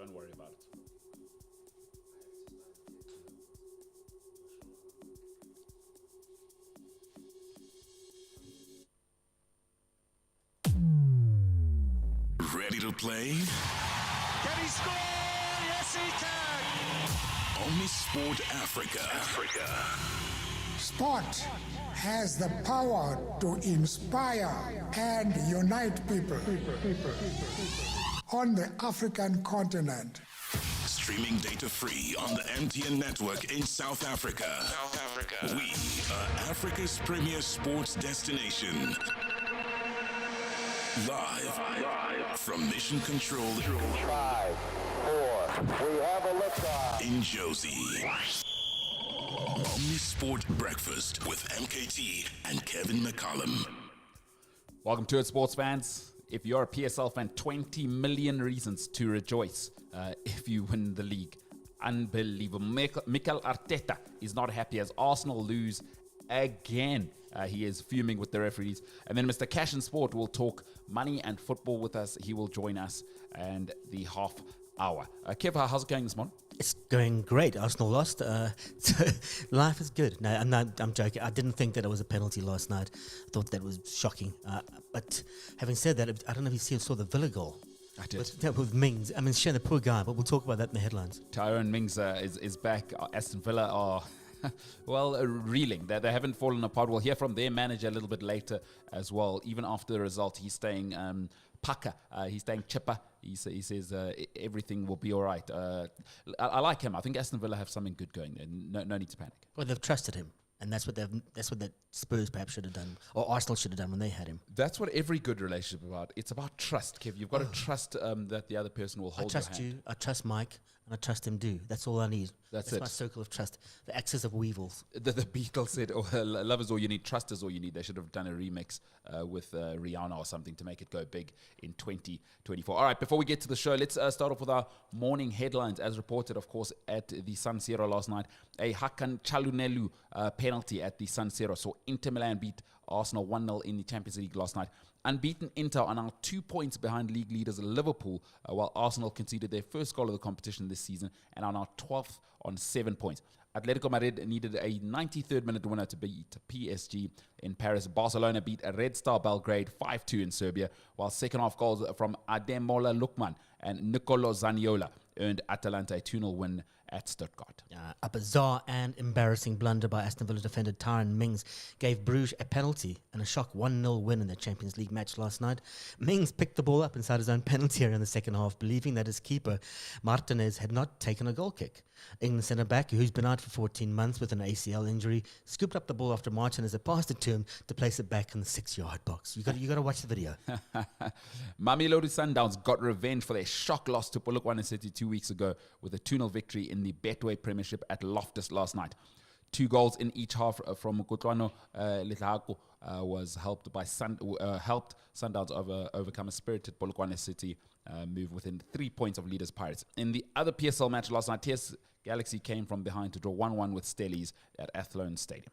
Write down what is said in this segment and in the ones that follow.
Don't worry about it. Ready to play? Can he score? Yes, he can. Omnisport Africa. Sport has the power to inspire and unite people on the African continent. Streaming data free on the MTN network in South Africa. We are Africa's premier sports destination. Live from Mission Control 5, 4, we have a liftoff. in Josie. Omnisport Breakfast with MKT and Kevin McCallum. Welcome to it, sports fans. If you're a PSL fan, 20 million reasons to rejoice if you win the league. Unbelievable. Mikel Arteta is not happy as Arsenal lose again. He is fuming with the referees. And then Mr. Cash and Sport will talk money and football with us. He will join us and the half hour. Kev, how's it going this morning? It's going great. Arsenal lost. So life is good. No, I'm joking. I didn't think that it was a penalty last night. I thought that was shocking. But having said that, I don't know if you saw the Villa goal. I did. With Mings. I mean, shame the poor guy, but we'll talk about that in the headlines. Tyrone Mings is back. Aston Villa are... reeling. They haven't fallen apart. We'll hear from their manager a little bit later as well. Even after the result, he's staying pucker. He's staying chipper. He says everything will be all right. I like him. I think Aston Villa have something good going there. No need to panic. Well, they've trusted him. And that's what the Spurs perhaps should have done, or Arsenal should have done when they had him. That's what every good relationship is about. It's about trust, Kev. You've got to trust that the other person will hold your hand. I trust you, I trust Mike, and I trust him do. That's all I need. That's it. My circle of trust. The axis of weevils. The Beatles said, love is all you need, trust is all you need. They should have done a remix with Rihanna or something to make it go big in 2024. All right, before we get to the show, let's start off with our morning headlines. As reported, of course, at the San Siro last night, a Hakan Çalhanoğlu penalty at the San Siro. So Inter Milan beat Arsenal 1-0 in the Champions League last night. Unbeaten Inter are now 2 points behind league leaders Liverpool, while Arsenal conceded their first goal of the competition this season and are now 12th on 7 points. Atletico Madrid needed a 93rd minute winner to beat PSG in Paris. Barcelona beat a Red Star Belgrade 5-2 in Serbia, while second half goals from Ademola Lookman and Nicolo Zaniolo earned Atalanta a 2-0 win at Stuttgart. A bizarre and embarrassing blunder by Aston Villa defender Tyrone Mings gave Bruges a penalty and a shock 1-0 win in their Champions League match last night. Mings picked the ball up inside his own penalty area in the second half, believing that his keeper, Martinez, had not taken a goal kick. England centre-back, who's been out for 14 months with an ACL injury, scooped up the ball after Martinez had passed it to him to place it back in the 6-yard box. You got to watch the video. Mamelodi Sundowns got revenge for their shock loss to Polokwane City 2 weeks ago with a 2-0 victory in the Betway Premiership at Loftus last night. 2 goals in each half from Kutlwano Letlhako was helped Sundowns overcome a spirited Polokwane City move within 3 points of leaders Pirates. In the other PSL match last night, TS Galaxy came from behind to draw 1-1 with Stellies at Athlone Stadium.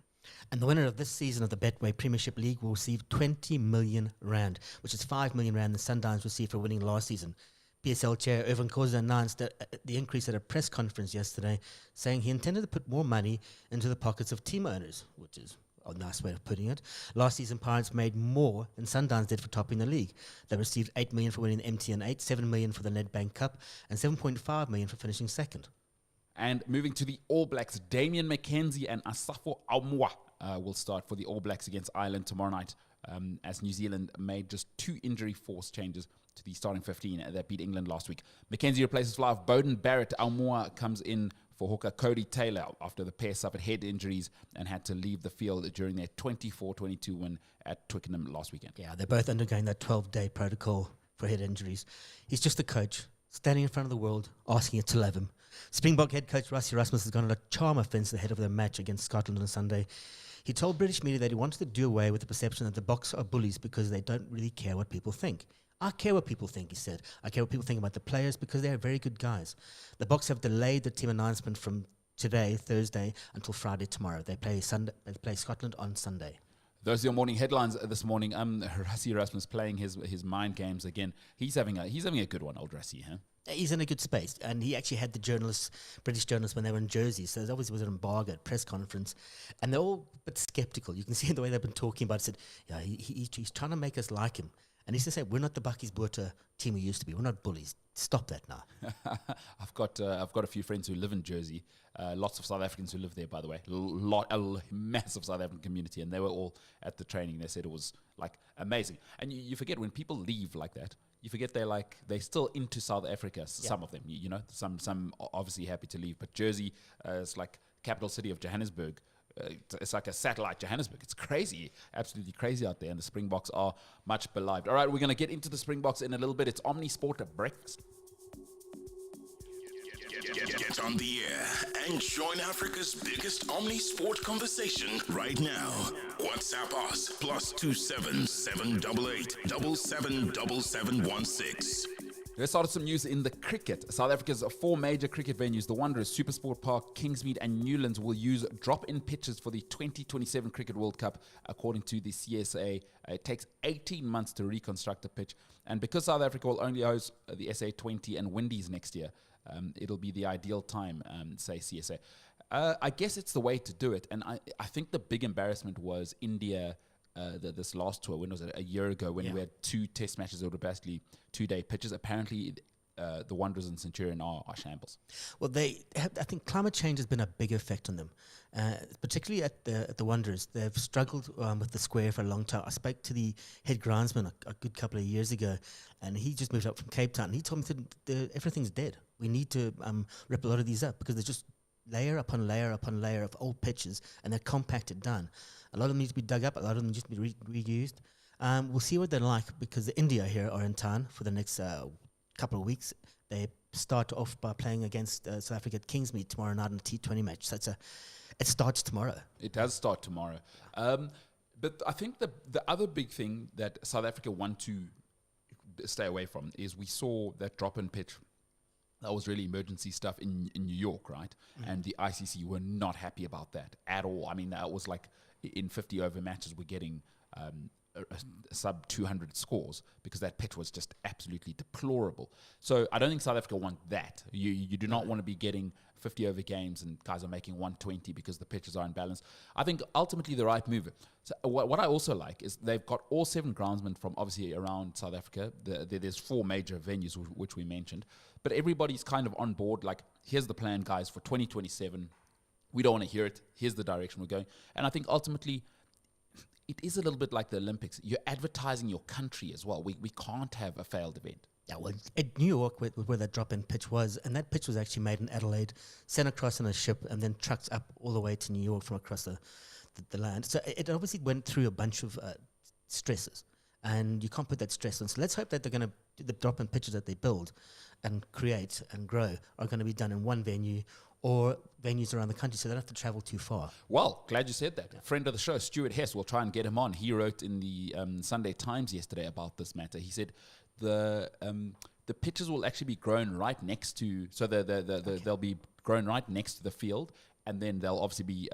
And the winner of this season of the Betway Premiership League will receive 20 million rand, which is 5 million rand the Sundowns received for winning last season. PSL chair Irvin Khoza announced the increase at a press conference yesterday, saying he intended to put more money into the pockets of team owners, which is a nice way of putting it. Last season, Pirates made more than Sundowns did for topping the league. They received 8 million for winning the MTN 8, 7 million for the Nedbank Cup, and 7.5 million for finishing second. And moving to the All Blacks, Damian McKenzie and Asafo Aumua will start for the All Blacks against Ireland tomorrow night, as New Zealand made just 2 injury force changes to the starting 15 that beat England last week. McKenzie replaces fly off Bowden Barrett. Aumua comes in for hooker Cody Taylor after the pair suffered head injuries and had to leave the field during their 24-22 win at Twickenham last weekend. Yeah, they're both undergoing that 12-day protocol for head injuries. He's just a coach, standing in front of the world, asking it to love him. Springbok head coach Rassie Erasmus has gone on a charm offence ahead of their match against Scotland on Sunday. He told British media that he wanted to do away with the perception that the Boks are bullies because they don't really care what people think. I care what people think, he said. I care what people think about the players because they are very good guys. The Boks have delayed the team announcement from today, Thursday, until Friday tomorrow. They play Scotland on Sunday. Those are your morning headlines this morning. Rassie Erasmus playing his mind games again. He's having a good one, old Rassie, huh? He's in a good space, and he actually had the British journalists, when they were in Jersey. So there obviously was an embargo at press conference, and they're all a bit skeptical. You can see the way they've been talking about it. Said, yeah, he's trying to make us like him, and he's to say, we're not the Bucky's Buerta team we used to be. We're not bullies. Stop that now. I've got a few friends who live in Jersey. Lots of South Africans who live there, by the way. A massive South African community, and they were all at the training. They said it was like amazing. And you forget, when people leave like that, you forget they're still into South Africa. Some of them, you know, some obviously happy to leave. But Jersey is like capital city of Johannesburg. It's like a satellite Johannesburg. It's crazy, absolutely crazy out there. And the Springboks are much beloved. All right, we're going to get into the Springboks in a little bit. It's Omnisport at breakfast. Get on the air and join Africa's biggest Omnisport conversation right now. WhatsApp us +27 788 777716. Let's start with some news in the cricket. South Africa's 4 major cricket venues, the Wanderers, Supersport Park, Kingsmead and Newlands, will use drop-in pitches for the 2027 Cricket World Cup, according to the CSA. It takes 18 months to reconstruct a pitch. And because South Africa will only host the SA20 and Windies next year, it'll be the ideal time, say CSA. I guess it's the way to do it. And I think the big embarrassment was India, this last tour. When was it? A year ago, when we had 2 test matches that were basically 2-day pitches. Apparently, the Wanderers and Centurion are shambles. Well, I think climate change has been a big effect on them, particularly at the Wanderers. They've struggled with the square for a long time. I spoke to the head groundsman a good couple of years ago, and he just moved up from Cape Town. And he told me that everything's dead. We need to rip a lot of these up because there's just layer upon layer upon layer of old pitches, and they're compacted down. A lot of them need to be dug up. A lot of them need to be reused. We'll see what they're like, because the India here are in town for the next couple of weeks. They start off by playing against South Africa at Kingsmead tomorrow night in a T20 match. So it starts tomorrow. It does start tomorrow. But I think the other big thing that South Africa want to stay away from is, we saw that drop-in pitch. That was really emergency stuff in New York, right? And the ICC were not happy about that at all. I mean, that was like, in 50 over matches, we're getting sub 200 scores because that pitch was just absolutely deplorable. So I don't think South Africa want that. You do not want to be getting 50 over games and guys are making 120 because the pitches are unbalanced. I think ultimately the right move. So what I also like is they've got all 7 groundsmen from obviously around South Africa. There's 4 major venues which we mentioned, but everybody's kind of on board. Like, here's the plan, guys, for 2027. We don't want to hear it. Here's the direction we're going. And I think ultimately it is a little bit like the Olympics. You're advertising your country as well. We can't have a failed event. Yeah, well, at New York, where that drop-in pitch was, and that pitch was actually made in Adelaide, sent across on a ship, and then trucked up all the way to New York from across the land. So it obviously went through a bunch of stresses, and you can't put that stress on. So let's hope that they're going to, the drop-in pitches that they build and create and grow are going to be done in one venue or venues around the country, so they don't have to travel too far. Well, glad you said that. Yeah. Friend of the show, Stuart Hess, we'll try and get him on. He wrote in the Sunday Times yesterday about this matter. He said the pitches will actually be grown right next to, so they'll be grown right next to the field, and then they'll obviously be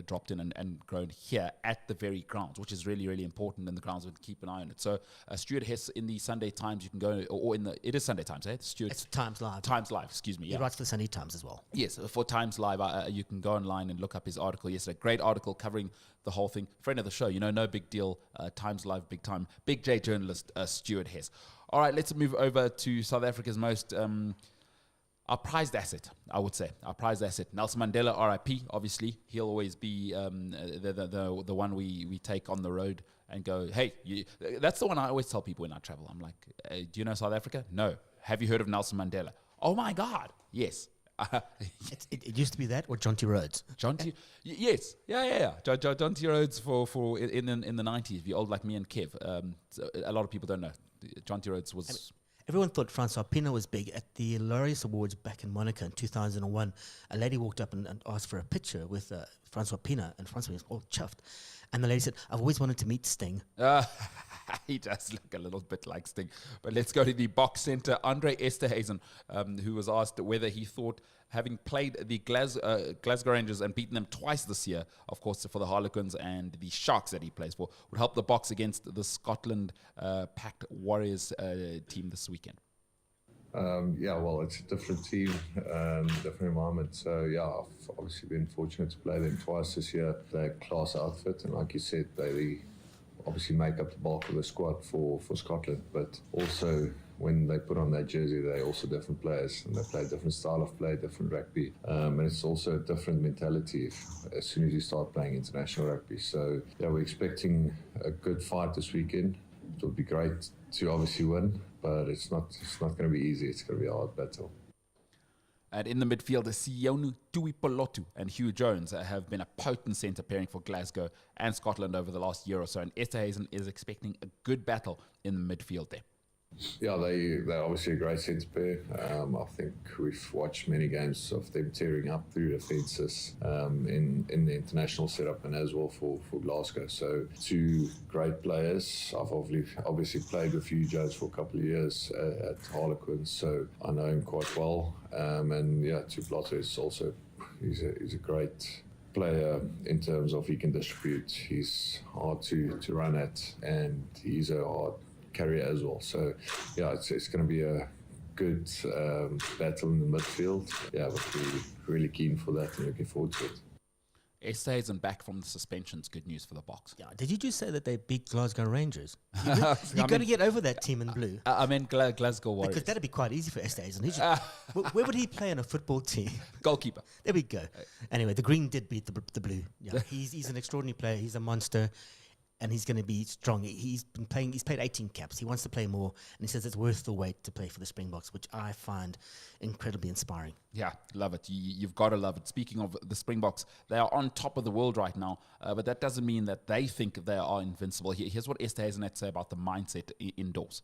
dropped in and grown here at the very grounds, which is really, really important, and the grounds will keep an eye on it. So Stuart Hess in the Sunday Times, you can go, or in it is Sunday Times, eh? It's Times Live. Times Live, excuse me. He writes for the Sunday Times as well. Yes, for Times Live, you can go online and look up his article yesterday. Great article covering the whole thing. Friend of the show, no big deal. Times Live, big time. Big J journalist, Stuart Hess. All right, let's move over to South Africa's most... our prized asset, I would say. Our prized asset. Nelson Mandela, RIP, obviously. He'll always be the one we take on the road and go, hey, that's the one I always tell people when I travel. I'm like, do you know South Africa? No. Have you heard of Nelson Mandela? Oh, my God. Yes. It used to be that, or Jonty Rhodes. Jonty, yes. Yeah. Jonty Rhodes for in the 90s, if you're old like me and Kev. So a lot of people don't know. Jonty Rhodes was... Everyone thought Francois Pienaar was big. At the Laureus Awards back in Monaco in 2001, a lady walked up and asked for a picture with Francois Pienaar, and Francois was all chuffed. And the lady said, I've always wanted to meet Sting. He does look a little bit like Sting. But let's go to the box centre. Andre Esterhuizen, who was asked whether he thought, having played the Glasgow Rangers and beaten them twice this year, of course, for the Harlequins and the Sharks that he plays for, would help the box against the Scotland Pact Warriors team this weekend. Yeah, well, it's a different team, different environment. So, yeah, I've obviously been fortunate to play them twice this year. They're a class outfit, and like you said, they obviously make up the bulk of the squad for Scotland. But also, when they put on that jersey, they're also different players, and they play a different style of play, different rugby. And it's also a different mentality as soon as you start playing international rugby. So, yeah, we're expecting a good fight this weekend. It would be great to obviously win, but it's not going to be easy. It's going to be a hard battle. And in the midfield, Sionu Tuipolotu and Hugh Jones have been a potent centre pairing for Glasgow and Scotland over the last year or so. And Esterhuizen is expecting a good battle in the midfield there. Yeah, they're obviously a great centre pair. I think we've watched many games of them tearing up through the fences in the international setup and as well for Glasgow. So two great players. I've obviously played with Hugh Jones for a couple of years at Harlequins, so I know him quite well. And yeah, Tuipolotu is also he's a great player in terms of he can distribute. He's hard to run at, and he's a hard carrier as well. So yeah, it's going to be a good battle in the midfield. Yeah, but we're really keen for that and looking forward to it. Esterhuizen back from the suspension's good news for the Boks. Yeah, did you just say that they beat Glasgow Rangers? You've got to get over that team in blue. I mean Glasgow Warriors. Because that'd be quite easy for Esterhuizen. Where would he play in a football team? Goalkeeper. There we go. Anyway, the green did beat the blue. Yeah, he's an extraordinary player. He's a monster. And he's going to be strong. He's played 18 caps. He wants to play more, and he says it's worth the wait to play for the Springboks, which I find incredibly inspiring. Yeah, love it. You've got to love it. Speaking of the Springboks, they are on top of the world right now, but that doesn't mean that they think they are invincible. Here's what Esterhuizen had to say about the mindset indoors.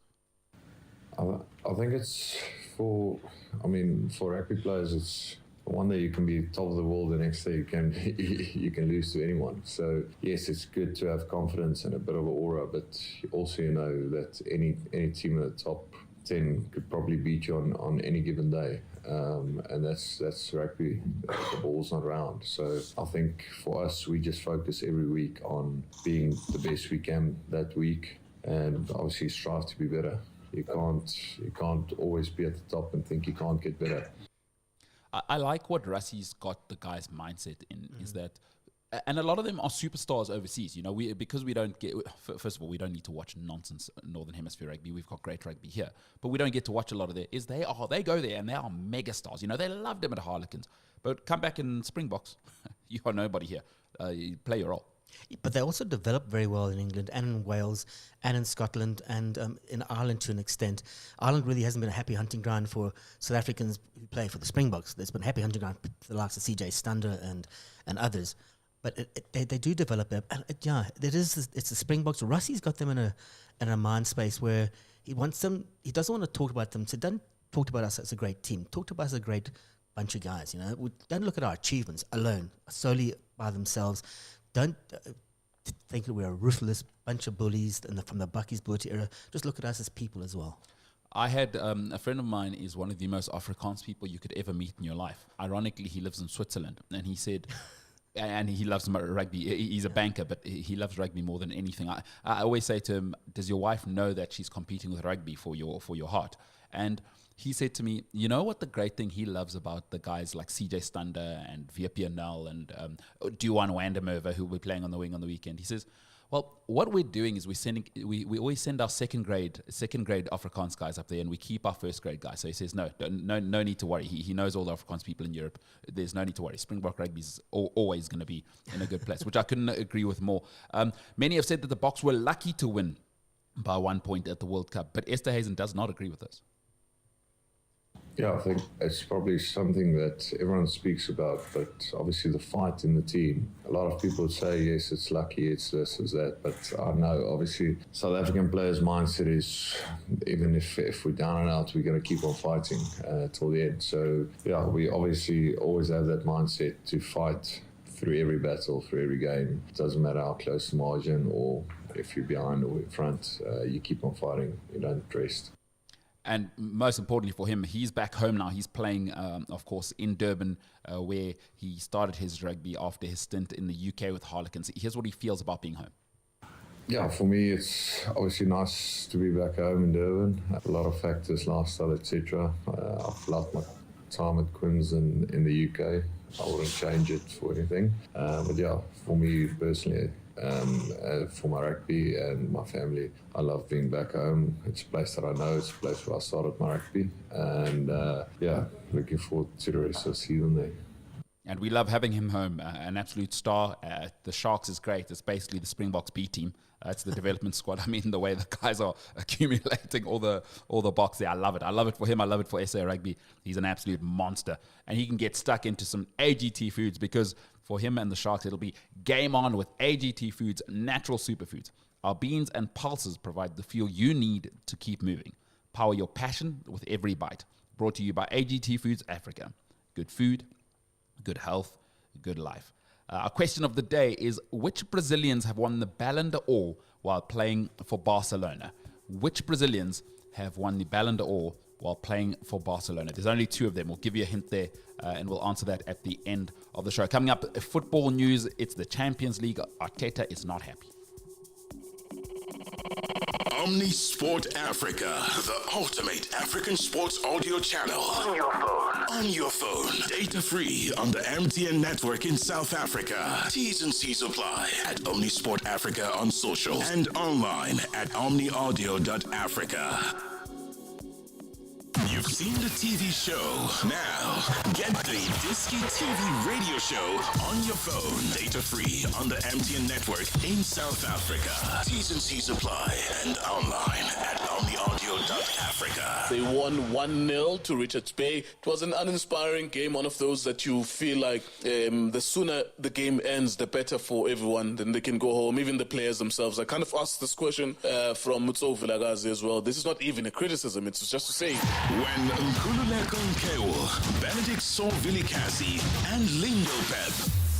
I think it's for rugby players, it's one day you can be top of the world, the next day you can lose to anyone. So yes, it's good to have confidence and a bit of an aura, but also you know that any team in the top 10 could probably beat you on any given day, and that's rugby. The ball's not round. So I think for us, we just focus every week on being the best we can that week, and obviously strive to be better. You can't always be at the top and think you can't get better. I like what Rassie's got the guy's mindset in, is that, and a lot of them are superstars overseas. You know, because we don't get, first of all, we don't need to watch nonsense Northern Hemisphere rugby. We've got great rugby here, but we don't get to watch a lot of their, they go there and they are mega stars. You know, they loved them at Harlequins, but come back in Springboks, you are nobody here. You play your role. But they also developed very well in England and in Wales and in Scotland and in Ireland to an extent. Ireland really hasn't been a happy hunting ground for South Africans who play for the Springboks. There's been a happy hunting ground for the likes of CJ Stander and others. But they do develop them. And it's the Springboks. Russie's got them in a mind space where he wants them. He doesn't want to talk about them. So don't talk about us as a great team. Talk about us as a great bunch of guys. You know, don't look at our achievements alone, solely by themselves. Don't think that we're a ruthless bunch of bullies from the Bucky's Boot era. Just look at us as people as well. I had a friend of mine is one of the most Afrikaans people you could ever meet in your life. Ironically, he lives in Switzerland, and he said, and he loves rugby. He's a banker, but he loves rugby more than anything. I always say to him, "Does your wife know that she's competing with rugby for your heart?" And he said to me, you know what the great thing he loves about the guys like CJ Stander and VPNL and Duan Wandermerwe, who we're playing on the wing on the weekend. He says, well, what we're doing is we always send our second grade Afrikaans guys up there, and we keep our first grade guys. So he says, no need to worry. He knows all the Afrikaans people in Europe. There's no need to worry. Springbok rugby is always going to be in a good place, which I couldn't agree with more. Many have said that the Boks were lucky to win by 1 point at the World Cup, but Esterhuizen does not agree with this. Yeah, I think it's probably something that everyone speaks about, but obviously the fight in the team. A lot of people say, yes, it's lucky, it's this, it's that, but I know, obviously, South African players' mindset is, even if we're down and out, we're going to keep on fighting till the end. So, yeah, we obviously always have that mindset to fight through every battle, through every game. It doesn't matter how close the margin or if you're behind or in front, you keep on fighting, you don't rest. And most importantly for him, he's back home now. He's playing, of course, in Durban, where he started his rugby after his stint in the UK with Harlequins. Here's what he feels about being home. Yeah, for me, it's obviously nice to be back home in Durban. A lot of factors, lifestyle, etc. I've loved my time at Quins in the UK. I wouldn't change it for anything. But yeah, for me personally, for my rugby and my family, I love being back home. It's a place that I know. It's a place where I started my rugby. And yeah, looking forward to the rest of the season there. And we love having him home, an absolute star. The Sharks is great. It's basically the Springboks B team. It's the development squad. I mean, the way the guys are accumulating all the box there. I love it. I love it for him. I love it for SA Rugby. He's an absolute monster. And he can get stuck into some AGT foods, because for him and the Sharks, it'll be game on with AGT Foods, natural superfoods. Our beans and pulses provide the fuel you need to keep moving. Power your passion with every bite. Brought to you by AGT Foods Africa. Good food, good health, good life. Our question of the day is, which Brazilians have won the Ballon d'Or while playing for Barcelona? Which Brazilians have won the Ballon d'Or while playing for Barcelona? There's only 2 of them. We'll give you a hint there, and we'll answer that at the end of the show. Coming up, football news. It's the Champions League. Arteta is not happy. Omnisport Africa, the ultimate African sports audio channel. On your phone. On your phone. Data free on the MTN network in South Africa. T's and C's apply at Omnisport Africa on social and online at omniaudio.africa. You've seen the TV show. Now, get the Disky TV radio show on your phone. Data free on the MTN network in South Africa. T's and C's apply and online at omniaudio.africa. They won 1-0 to Richards Bay. It was an uninspiring game, one of those that you feel like the sooner the game ends, the better for everyone. Then they can go home, even the players themselves. I kind of asked this question from Mutso Vilagazi as well. This is not even a criticism, it's just to say, when Nkululeko Nkewo, Benedict Vilikazi, and Lingo Pep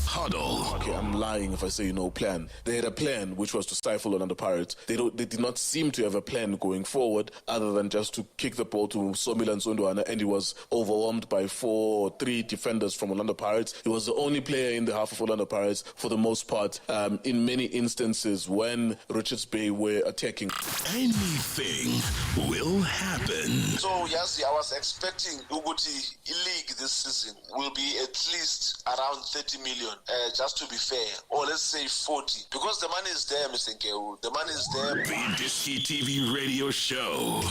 huddle. Okay, I'm lying if I say no plan. They had a plan, which was to stifle Orlando Pirates. They did not seem to have a plan going forward, other than just to kick the ball to Somila Nsondwana, and he was overwhelmed by 3 defenders from Orlando Pirates. He was the only player in the half of Orlando Pirates for the most part, in many instances when Richards Bay were attacking. Anything will happen. So, yes, I was expecting Uguti league this season will be at least around 30 million. Just to be fair, or let's say 40, because the money is there, Mr. Nkewu. The money is there. The Disky TV radio show.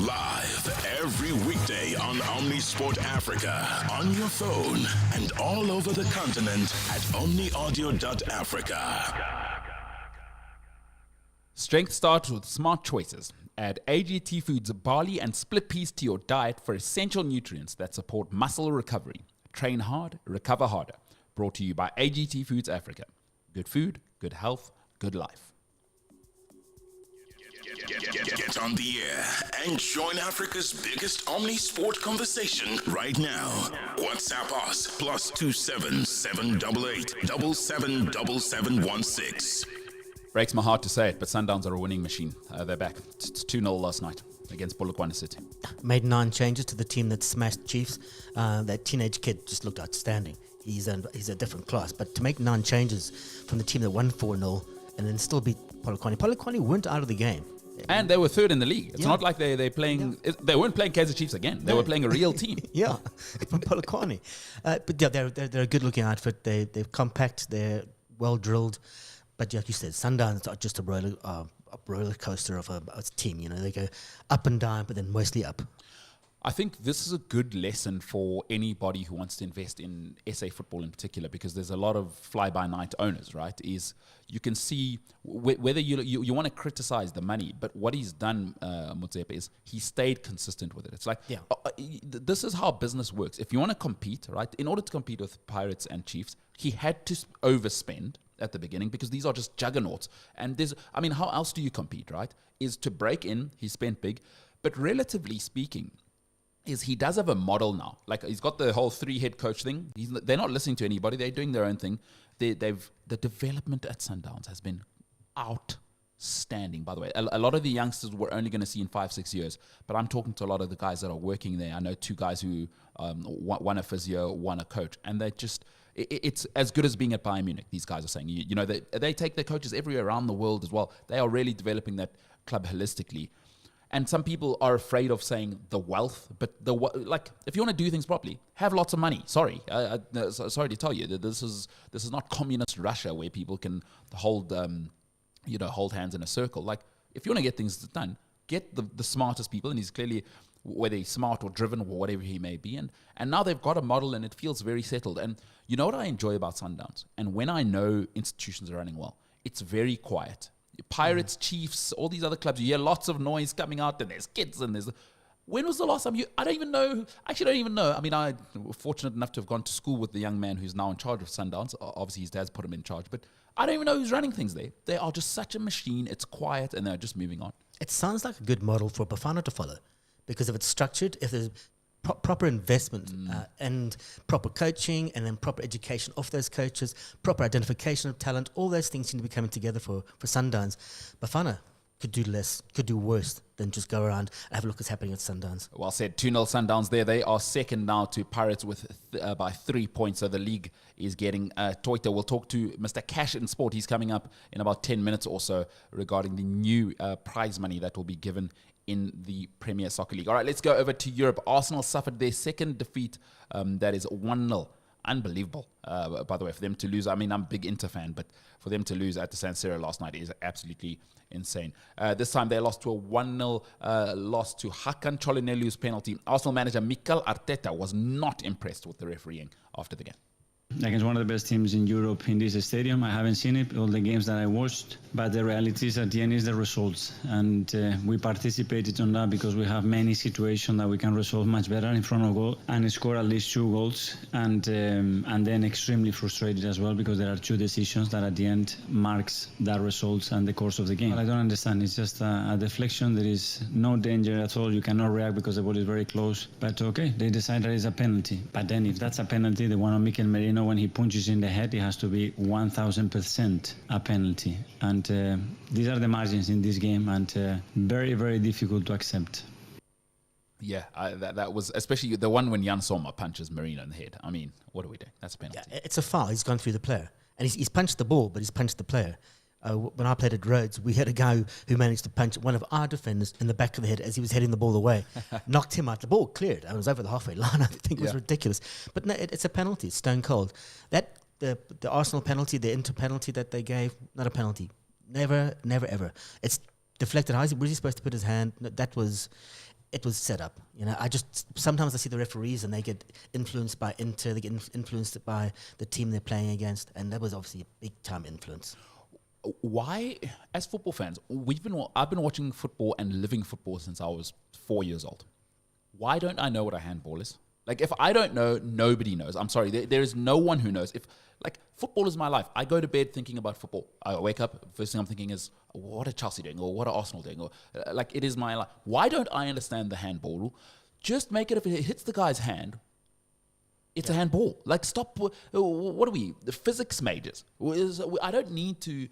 Live every weekday on Omnisport Africa, on your phone, and all over the continent at omniaudio.africa. Strength starts with smart choices. Add AGT Foods barley and split peas to your diet for essential nutrients that support muscle recovery. Train hard, recover harder. Brought to you by AGT Foods Africa. Good food, good health, good life. Get on the air and join Africa's biggest Omnisport conversation right now. WhatsApp us +27 788 777716. Breaks my heart to say it, but Sundowns are a winning machine. They're back. It's 2-0 last night against Polokwane City. Made 9 changes to the team that smashed Chiefs. That teenage kid just looked outstanding. He's a different class. But to make 9 changes from the team that won 4-0 and then still beat Polokwane. Polokwane weren't out of the game. And they were 3rd in the league. It's not like they're playing... Yeah. They weren't playing Kaizer Chiefs again. They were playing a real team. Yeah, from Polokwane. But yeah, they're a good-looking outfit. They're compact. They're well-drilled. But like you said, Sundowns are just a roller coaster of a team. You know, they go up and down, but then mostly up. I think this is a good lesson for anybody who wants to invest in SA football in particular, because there's a lot of fly-by-night owners, right? Is you can see whether you want to criticize the money, but what he's done, Motsepe, is he stayed consistent with it. It's like, this is how business works. If you want to compete, right, in order to compete with Pirates and Chiefs, he had to overspend at the beginning, because these are just juggernauts. And how else do you compete, right? Is to break in, he spent big, but relatively speaking, is he does have a model now. Like, he's got the whole 3 head coach thing. They're not listening to anybody. They're doing their own thing. The development at Sundowns has been outstanding. outstanding, by the way. A lot of the youngsters we're only going to see in 5-6 years, but I'm talking to a lot of the guys that are working there. I know 2 guys who, one a physio, one a coach, and they just, it's as good as being at Bayern Munich, these guys are saying. You know, they take their coaches everywhere around the world as well. They are really developing that club holistically. And some people are afraid of saying the wealth, but like, if you want to do things properly, have lots of money. Sorry, sorry to tell you that this is not communist Russia where people can hold hands in a circle. Like, if you want to get things done, get the smartest people, and he's clearly, whether he's smart or driven or whatever he may be, and now they've got a model and it feels very settled. And you know what I enjoy about Sundowns, and when I know institutions are running well, it's very quiet. Pirates, Chiefs, all these other clubs, you hear lots of noise coming out, and there's kids, and there's... When was the last time I don't even know. Actually, I don't even know. I mean, I was fortunate enough to have gone to school with the young man who's now in charge of Sundowns. Obviously, his dad's put him in charge, but I don't even know who's running things there. They are just such a machine. It's quiet, and they're just moving on. It sounds like a good model for Bafana to follow, because if it's structured, if there's proper investment and proper coaching, and then proper education of those coaches, proper identification of talent, all those things seem to be coming together for Sundowns. Bafana could do less, could do worse than just go around and have a look what's happening at Sundowns. Well said. 2-0 Sundowns there. They are second now to Pirates with by 3 points. So the league is getting Toita. We'll talk to Mr. Cash in Sport. He's coming up in about 10 minutes or so regarding the new prize money that will be given in the Premier Soccer League. All right, let's go over to Europe. Arsenal suffered their second defeat. That is 1-0. Unbelievable, by the way, for them to lose. I mean, I'm a big Inter fan, but for them to lose at the San Siro last night is absolutely insane. This time they lost to a 1-0 loss to Hakan Çalhanoğlu's penalty. Arsenal manager Mikel Arteta was not impressed with the refereeing after the game. Against one of the best teams in Europe in this stadium. I haven't seen it, all the games that I watched, but the reality is at the end is the results. And we participated on that because we have many situations that we can resolve much better in front of goal and score at least 2 goals. And then extremely frustrated as well because there are 2 decisions that at the end marks the results and the course of the game. But I don't understand. It's just a deflection. There is no danger at all. You cannot react because the ball is very close. But okay, they decide that it's a penalty. But then if that's a penalty, the one on Mikel Merino, when he punches in the head, it has to be 1,000% a penalty. And these are the margins in this game, and very, very difficult to accept. Yeah, that was, especially the one when Jan Sommer punches Merino in the head. I mean, what are we doing? That's a penalty. Yeah, it's a foul. He's gone through the player. And he's punched the ball, but he's punched the player. When I played at Rhodes, we had a guy who managed to punch one of our defenders in the back of the head as he was heading the ball away. Knocked him out. The ball cleared. I was over the halfway line. I think it was ridiculous. But no, it's a penalty. It's stone cold. That the Arsenal penalty, the Inter penalty that they gave, not a penalty. Never, never, ever. It's deflected. How was he supposed to put his hand? No, it was set up. You know, sometimes I see the referees and they get influenced by Inter, they get influenced by the team they're playing against, and that was obviously a big time influence. Why, as football fans, I've been watching football and living football since I was 4 years old. Why don't I know what a handball is? Like, if I don't know, nobody knows. I'm sorry, there is no one who knows. Football is my life. I go to bed thinking about football. I wake up, first thing I'm thinking is, what are Chelsea doing? Or what are Arsenal doing? Or it is my life. Why don't I understand the handball rule? Just make it, if it hits the guy's hand, it's a handball. Like, stop. What are we? The physics majors. I don't need to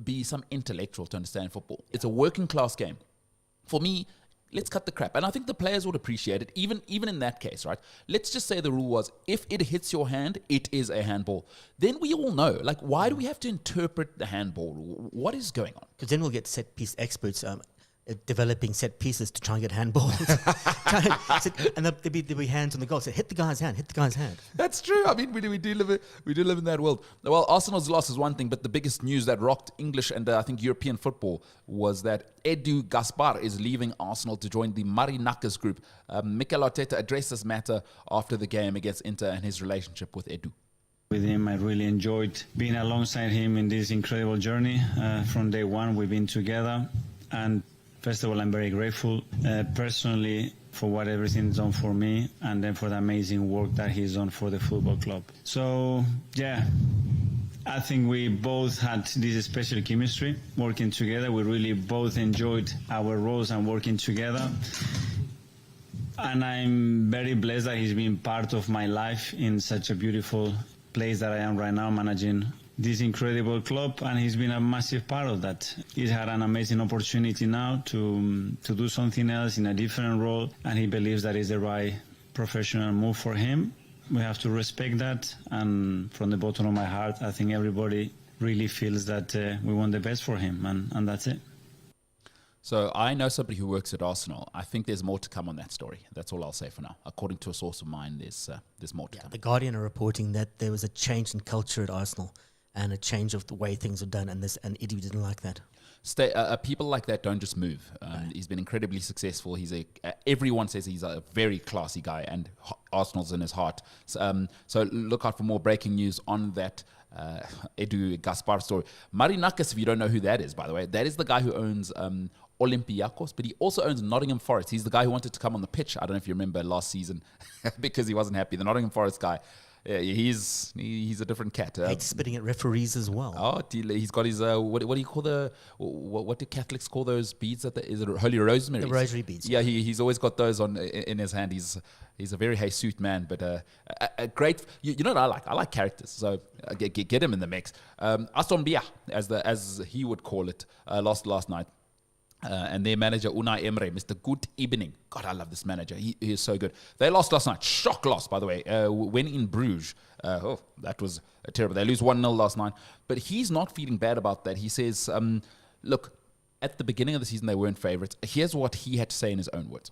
be some intellectual to understand football. It's a working class game. For me, let's cut the crap. And I think the players would appreciate it, even in that case, right? Let's just say the rule was, if it hits your hand, it is a handball. Then we all know. Like, why do we have to interpret the handball rule? What is going on? Because then we'll get set piece experts developing set pieces to try and get handballs. And there'll be hands on the goal. So hit the guy's hand, That's true. I mean, we do live in that world. Well, Arsenal's loss is one thing, but the biggest news that rocked English and I think European football was that Edu Gaspar is leaving Arsenal to join the Marinakis group. Mikel Arteta addressed this matter after the game against Inter and his relationship with Edu. With him, I really enjoyed being alongside him in this incredible journey. From day one, we've been together, and first of all, I'm very grateful personally for what everything's done for me, and then for the amazing work that he's done for the football club. So, yeah, I think we both had this special chemistry working together. We really both enjoyed our roles and working together. And I'm very blessed that he's been part of my life in such a beautiful place that I am right now, managing this incredible club, and he's been a massive part of that. He's had an amazing opportunity now to do something else in a different role, and he believes that is the right professional move for him. We have to respect that, and from the bottom of my heart, I think everybody really feels that we want the best for him, and that's it. So I know somebody who works at Arsenal. I think there's more to come on that story. That's all I'll say for now. According to a source of mine, there's more to come. The Guardian are reporting that there was a change in culture at Arsenal and a change of the way things are done, and Eddie didn't like that. People like that don't just move. He's been incredibly successful. Everyone says he's a very classy guy, and Arsenal's in his heart. So look out for more breaking news on that Edu Gaspar story. Marinakis, if you don't know who that is, by the way, that is the guy who owns Olympiacos, but he also owns Nottingham Forest. He's the guy who wanted to come on the pitch. I don't know if you remember last season because he wasn't happy. The Nottingham Forest guy. Yeah, he's a different cat. Hates spitting at referees as well. Oh, he's got his what do you call what do Catholics call those beads? Is it Holy Rosemary? The rosary beads. Yeah, he's always got those in his hand. He's a very Jesus man, but a great. You know what I like? I like characters, so get him in the mix. Asombia, as he would call it, lost last night. And their manager, Unai Emre, Mr. Good Evening. God, I love this manager. He is so good. They lost last night. Shock loss, by the way. When in Bruges. That was terrible. They lose 1-0 last night. But he's not feeling bad about that. He says, look, at the beginning of the season, they weren't favourites. Here's what he had to say in his own words.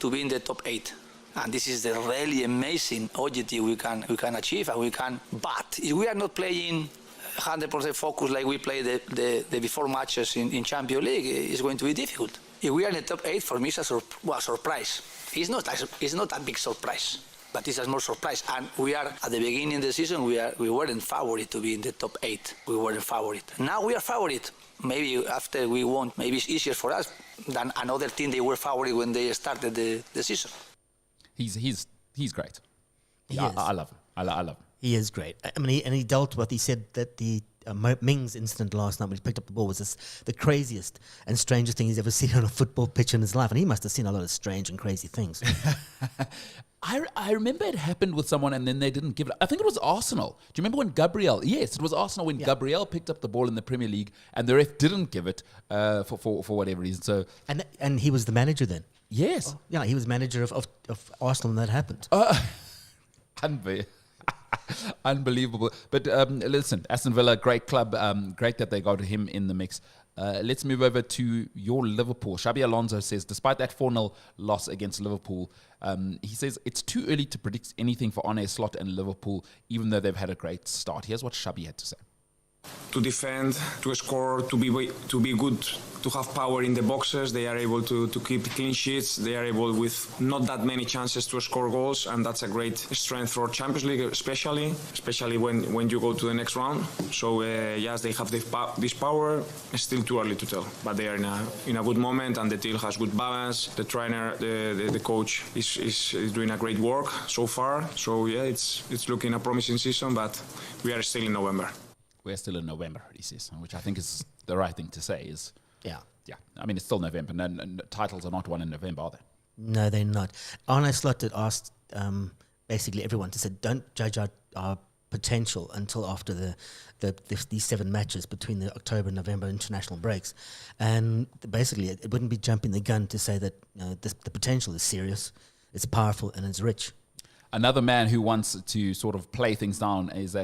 To be in the top 8. And this is the really amazing objective we can achieve. But if we are not playing 100% focus like we played the before matches in Champions League, is going to be difficult. If we are in the top 8, for me it's a surprise. It's not a big surprise, but it's a small surprise. And we are at the beginning of the season, we weren't favorite to be in the top 8. We weren't favorite. Now we are favorite. Maybe after we won, maybe it's easier for us than another team they were favorite when they started the season. He's great. I love him. I love him. He is great. I mean, he dealt with. He said that the Mings incident last night when he picked up the ball was the craziest and strangest thing he's ever seen on a football pitch in his life, and he must have seen a lot of strange and crazy things. I remember it happened with someone, and then they didn't give it. I think it was Arsenal. Do you remember when Gabriel? Yes, it was Arsenal when Gabriel picked up the ball in the Premier League, and the ref didn't give it for whatever reason. So and he was the manager then. Yes, he was manager of Arsenal, and that happened. Unbelievable. But listen, Aston Villa, great club. Great that they got him in the mix. Let's move over to your Liverpool. Xabi Alonso says, despite that 4-0 loss against Liverpool, he says it's too early to predict anything for Arne Slot and Liverpool, even though they've had a great start. Here's what Xabi had to say. To defend, to score, to be good, to have power in the boxes. They are able to keep clean sheets. They are able, with not that many chances, to score goals, and that's a great strength for Champions League, especially when you go to the next round. So yes, they have this power. It's still too early to tell, but they are in a good moment, and the team has good balance. The trainer, the coach is doing a great work so far. So yeah, it's looking a promising season, but we are still in November. We're still in November, he says, which I think is the right thing to say. Yeah. I mean, it's still November, and titles are not won in November, are they? No, they're not. Arne Slot had asked basically everyone to say, don't judge our potential until after these 7 matches between the October and November international breaks. And basically, it wouldn't be jumping the gun to say that the potential is serious, it's powerful, and it's rich. Another man who wants to sort of play things down is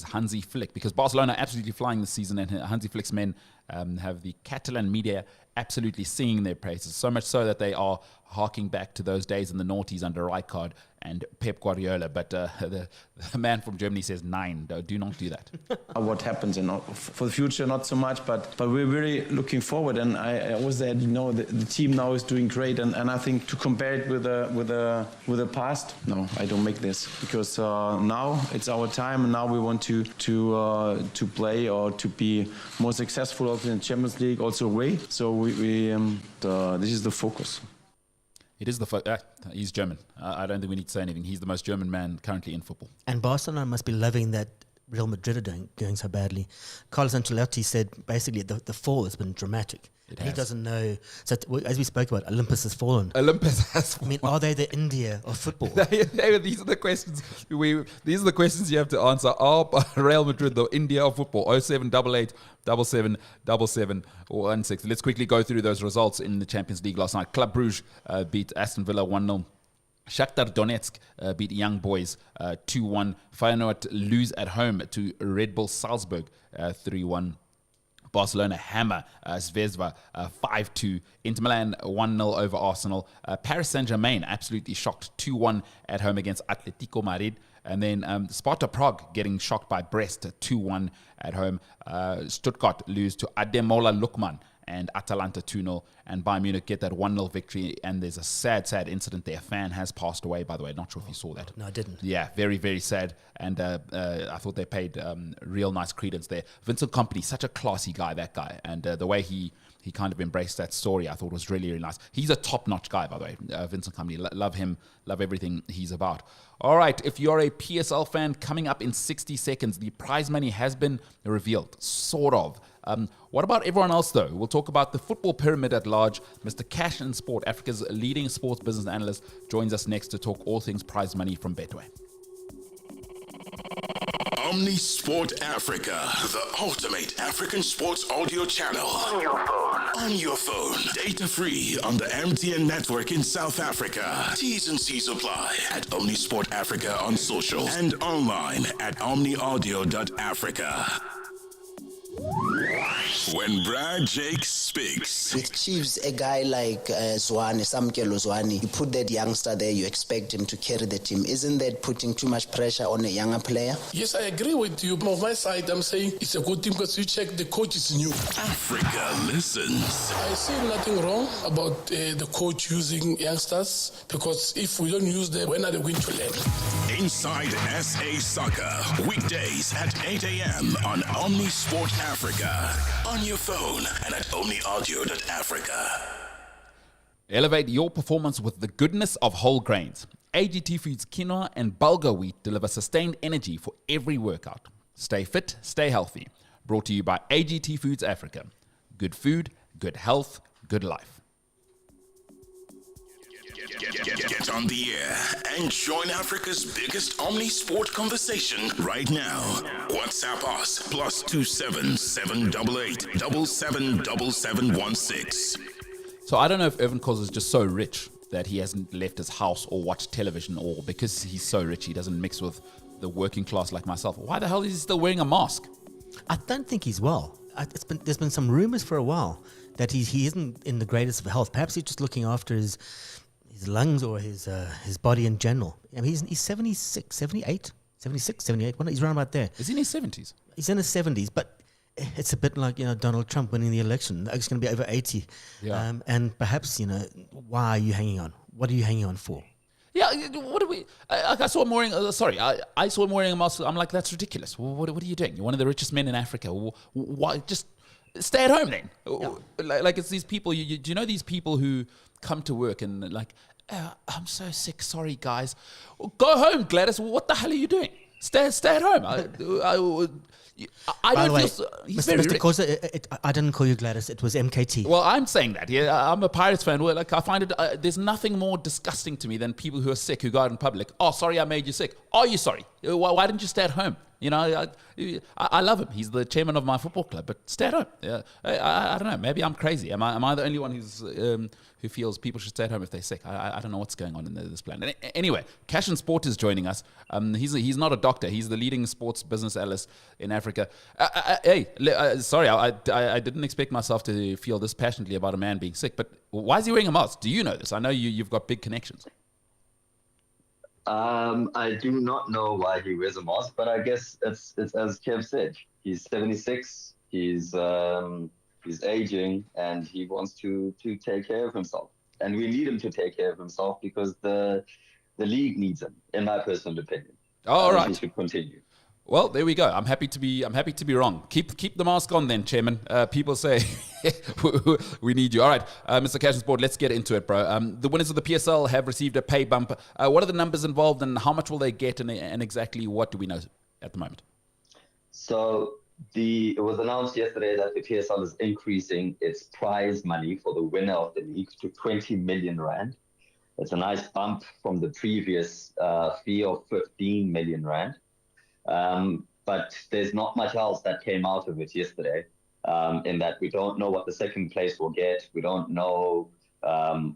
Hansi Flick, because Barcelona are absolutely flying this season, and Hansi Flick's men have the Catalan media absolutely singing their praises, so much so that they are harking back to those days in the noughties under Rijkaard and Pep Guardiola. But the man from Germany says, 9, do not do that. What happens for the future, not so much, but we're really looking forward. And I always said, the team now is doing great, and I think to compare it with the past, no, I don't make this, because now it's our time, and now we want to play or to be more successful also in Champions League, also away. So this is the focus. It is he's German. I don't think we need to say anything. He's the most German man currently in football. And Barcelona must be loving that Real Madrid are doing so badly. Carlos Ancelotti said basically the fall has been dramatic. And he doesn't know. So as we spoke about, Olympus has fallen. Olympus has fallen. I mean, are they the India of football? These are the questions. These are the questions you have to answer. Are Real Madrid the India of football? 0788 777716. Let's quickly go through those results in the Champions League last night. Club Brugge beat Aston Villa 1-0. Shakhtar Donetsk beat Young Boys 2-1. Feyenoord lose at home to Red Bull Salzburg 3-1. Barcelona hammer Zvezda 5-2. Inter Milan 1-0 over Arsenal. Paris Saint-Germain absolutely shocked 2-1 at home against Atletico Madrid. And then Sparta Prague getting shocked by Brest 2-1 at home. Stuttgart lose to Ademola Lookman and Atalanta 2-0, and Bayern Munich get that 1-0 victory. And there's a sad incident there. A fan has passed away, by the way. Not sure if you saw that. No, I didn't. Yeah, very, very sad. And I thought they paid real nice credence there. Vincent Kompany, such a classy guy, that guy. And the way he kind of embraced that story, I thought was really, really nice. He's a top-notch guy, by the way, Vincent Kompany. Love him, love everything he's about. All right, if you're a PSL fan, coming up in 60 seconds, the prize money has been revealed, sort of. What about everyone else, though? We'll talk about the football pyramid at large. Mr. Cash and Sport, Africa's leading sports business analyst, joins us next to talk all things prize money from Betway. Omnisport Africa, the ultimate African sports audio channel. On your phone. On your phone. Data free on the MTN network in South Africa. T's and C's apply at Omnisport Africa on social and online at omniaudio.africa. When Brad Jake speaks. With Chiefs, a guy like Zwane, Samkelo Zwane, you put that youngster there, you expect him to carry the team. Isn't that putting too much pressure on a younger player? Yes, I agree with you. On my side, I'm saying it's a good team because you check the coach is new. Africa listens. I see nothing wrong about the coach using youngsters because if we don't use them, when are they going to learn? Inside SA Soccer, weekdays at 8 a.m. on Omnisport Africa. On your phone and at omniaudio.africa. Elevate your performance with the goodness of whole grains. AGT Foods quinoa and bulgur wheat deliver sustained energy for every workout. Stay fit, stay healthy. Brought to you by AGT Foods Africa. Good food, good health, good life. Get on the air and join Africa's biggest Omnisport conversation right now. WhatsApp us +27 788 777716. So I don't know if Irvin Kos is just so rich that he hasn't left his house or watched television, or because he's so rich he doesn't mix with the working class like myself. Why the hell is he still wearing a mask? I don't think he's well. There's been some rumors for a while that he isn't in the greatest of health. Perhaps he's just looking after his lungs or his body in general. I mean, he's 76, 78, 76, 78. He's around about there. Is he in his 70s? He's in his 70s, but it's a bit like, Donald Trump winning the election. He's going to be over 80. Yeah. And perhaps, why are you hanging on? What are you hanging on for? Yeah, what do we... I saw him wearing... I saw him wearing a mask. I'm like, that's ridiculous. What are you doing? You're one of the richest men in Africa. Why? Just stay at home then. Yeah. Like it's these people... do you know these people who come to work and like... I'm so sick. Sorry, guys. Go home, Gladys. What the hell are you doing? Stay at home. I don't feel... He's very Mr. Kosa, I didn't call you Gladys. It was MKT. Well, I'm saying that. Yeah, I'm a Pirates fan. Well, like I find it... there's nothing more disgusting to me than people who are sick, who go out in public. Oh, sorry, I made you sick. Are you sorry? Why didn't you stay at home? I love him. He's the chairman of my football club, but stay at home. Yeah, I don't know. Maybe I'm crazy. Am I the only one who feels people should stay at home if they're sick? I don't know what's going on in this planet. Anyway, Cash and Sport is joining us. He's not a doctor. He's the leading sports business analyst in Africa. Sorry, I didn't expect myself to feel this passionately about a man being sick, but why is he wearing a mask? Do you know this? I know you've got big connections. I do not know why he wears a mask, but I guess it's as Kev said. He's 76. He's aging, and he wants to take care of himself. And we need him to take care of himself because the league needs him, in my personal opinion. All right. He should continue. Well, there we go. I'm happy to be wrong. Keep the mask on then, Chairman. People say we need you. All right, Mr. Cash and Sport, let's get into it, bro. The winners of the PSL have received a pay bump. What are the numbers involved, and how much will they get, and exactly what do we know at the moment? So It was announced yesterday that the PSL is increasing its prize money for the winner of the league to 20 million rand. It's a nice bump from the previous fee of 15 million rand. But there's not much else that came out of it yesterday, in that we don't know what the second place will get. We don't know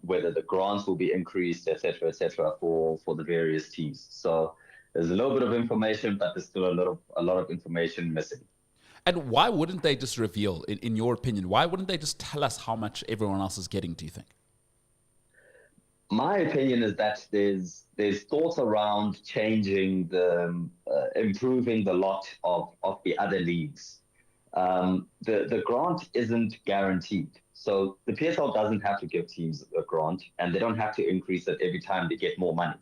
whether the grants will be increased, et cetera, for the various teams. So there's a little bit of information, but there's still a lot of information missing. And why wouldn't they just reveal, in your opinion, why wouldn't they just tell us how much everyone else is getting, do you think? My opinion is that there's thoughts around changing improving the lot of the other leagues. The grant isn't guaranteed. So the PSL doesn't have to give teams a grant, and they don't have to increase it every time they get more money.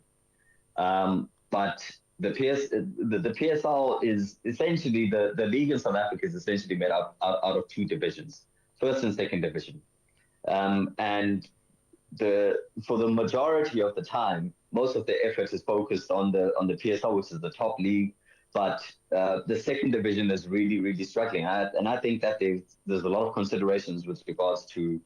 But the PSL is essentially, the league in South Africa is essentially made out of two divisions, first and second division. And for the majority of the time, most of the effort is focused on the PSL, which is the top league. But the second division is really, really struggling. And I think that there's a lot of considerations with regards to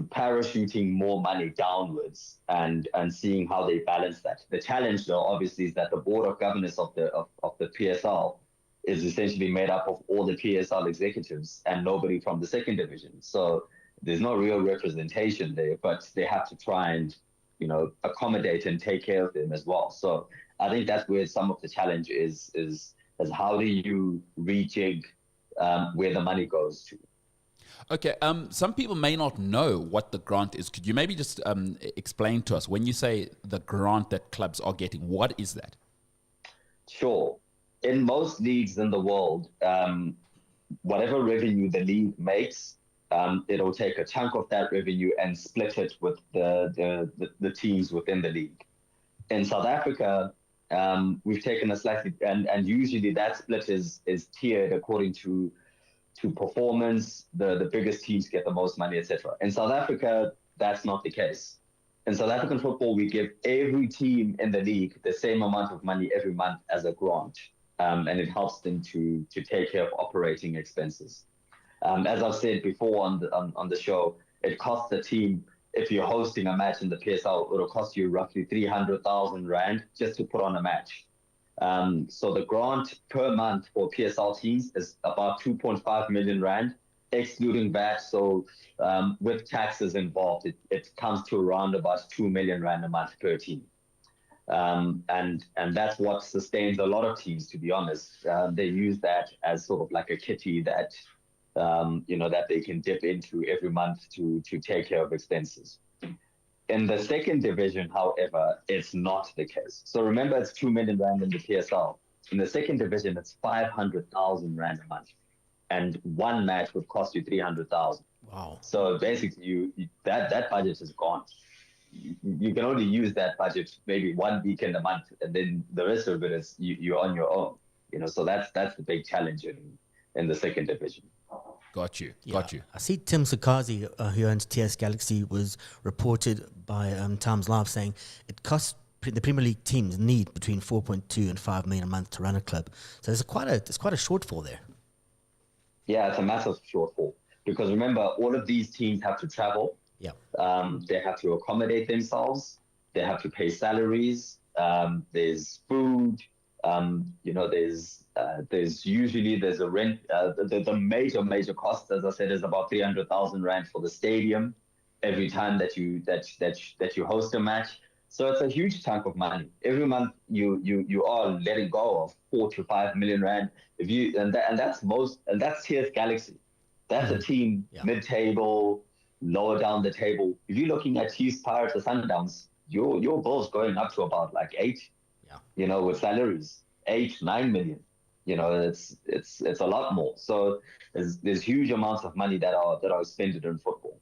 parachuting more money downwards and seeing how they balance that. The challenge, though, obviously, is that the board of governors of the PSL is essentially made up of all the PSL executives and nobody from the second division. So there's no real representation there, but they have to try and, accommodate and take care of them as well. So I think that's where some of the challenge is how do you rejig where the money goes to. Okay, some people may not know what the grant is. Could you maybe just explain to us, when you say the grant that clubs are getting, what is that? Sure. In most leagues in the world, whatever revenue the league makes, it'll take a chunk of that revenue and split it with the teams within the league. In South Africa, we've taken a slightly, and usually that split is tiered according to performance. The biggest teams get the most money, etc. In South Africa, that's not the case. In South African football, we give every team in the league the same amount of money every month as a grant, and it helps them to take care of operating expenses. As I've said before on the show, it costs the team, if you're hosting a match in the PSL, it'll cost you roughly 300,000 rand just to put on a match. So the grant per month for PSL teams is about 2.5 million rand, excluding VAT. So with taxes involved, it comes to around about 2 million rand a month per team. And that's what sustains a lot of teams, to be honest. They use that as sort of like a kitty that, that they can dip into every month to take care of expenses. In the second division, however, it's not the case. So remember, it's 2 million rand in the PSL. In the second division, it's 500,000 rand a month. And one match would cost you 300,000. Wow. So basically, that budget is gone. You can only use that budget maybe 1 weekend a month, and then the rest of it is you're on your own. So that's the big challenge in the second division. Got you. I see Tim Sakazi, who owns TS Galaxy, was reported by Times Live saying it costs the Premier League teams need between 4.2 and 5 million a month to run a club. So there's quite a shortfall there. Yeah, it's a massive shortfall because remember, all of these teams have to travel. Yeah. They have to accommodate themselves. They have to pay salaries. There's food. There's usually a rent. The major cost, as I said, is about 300,000 rand for the stadium every time that you host a match. So it's a huge chunk of money. Every month you are letting go of 4 to 5 million rand. That's TS Galaxy. That's a team mid-table, lower down the table. If you're looking at Chiefs, Pirates, or Sundowns, your bill's going up to about like 8. With salaries, 8-9 million. It's a lot more. So there's huge amounts of money that are spent in football.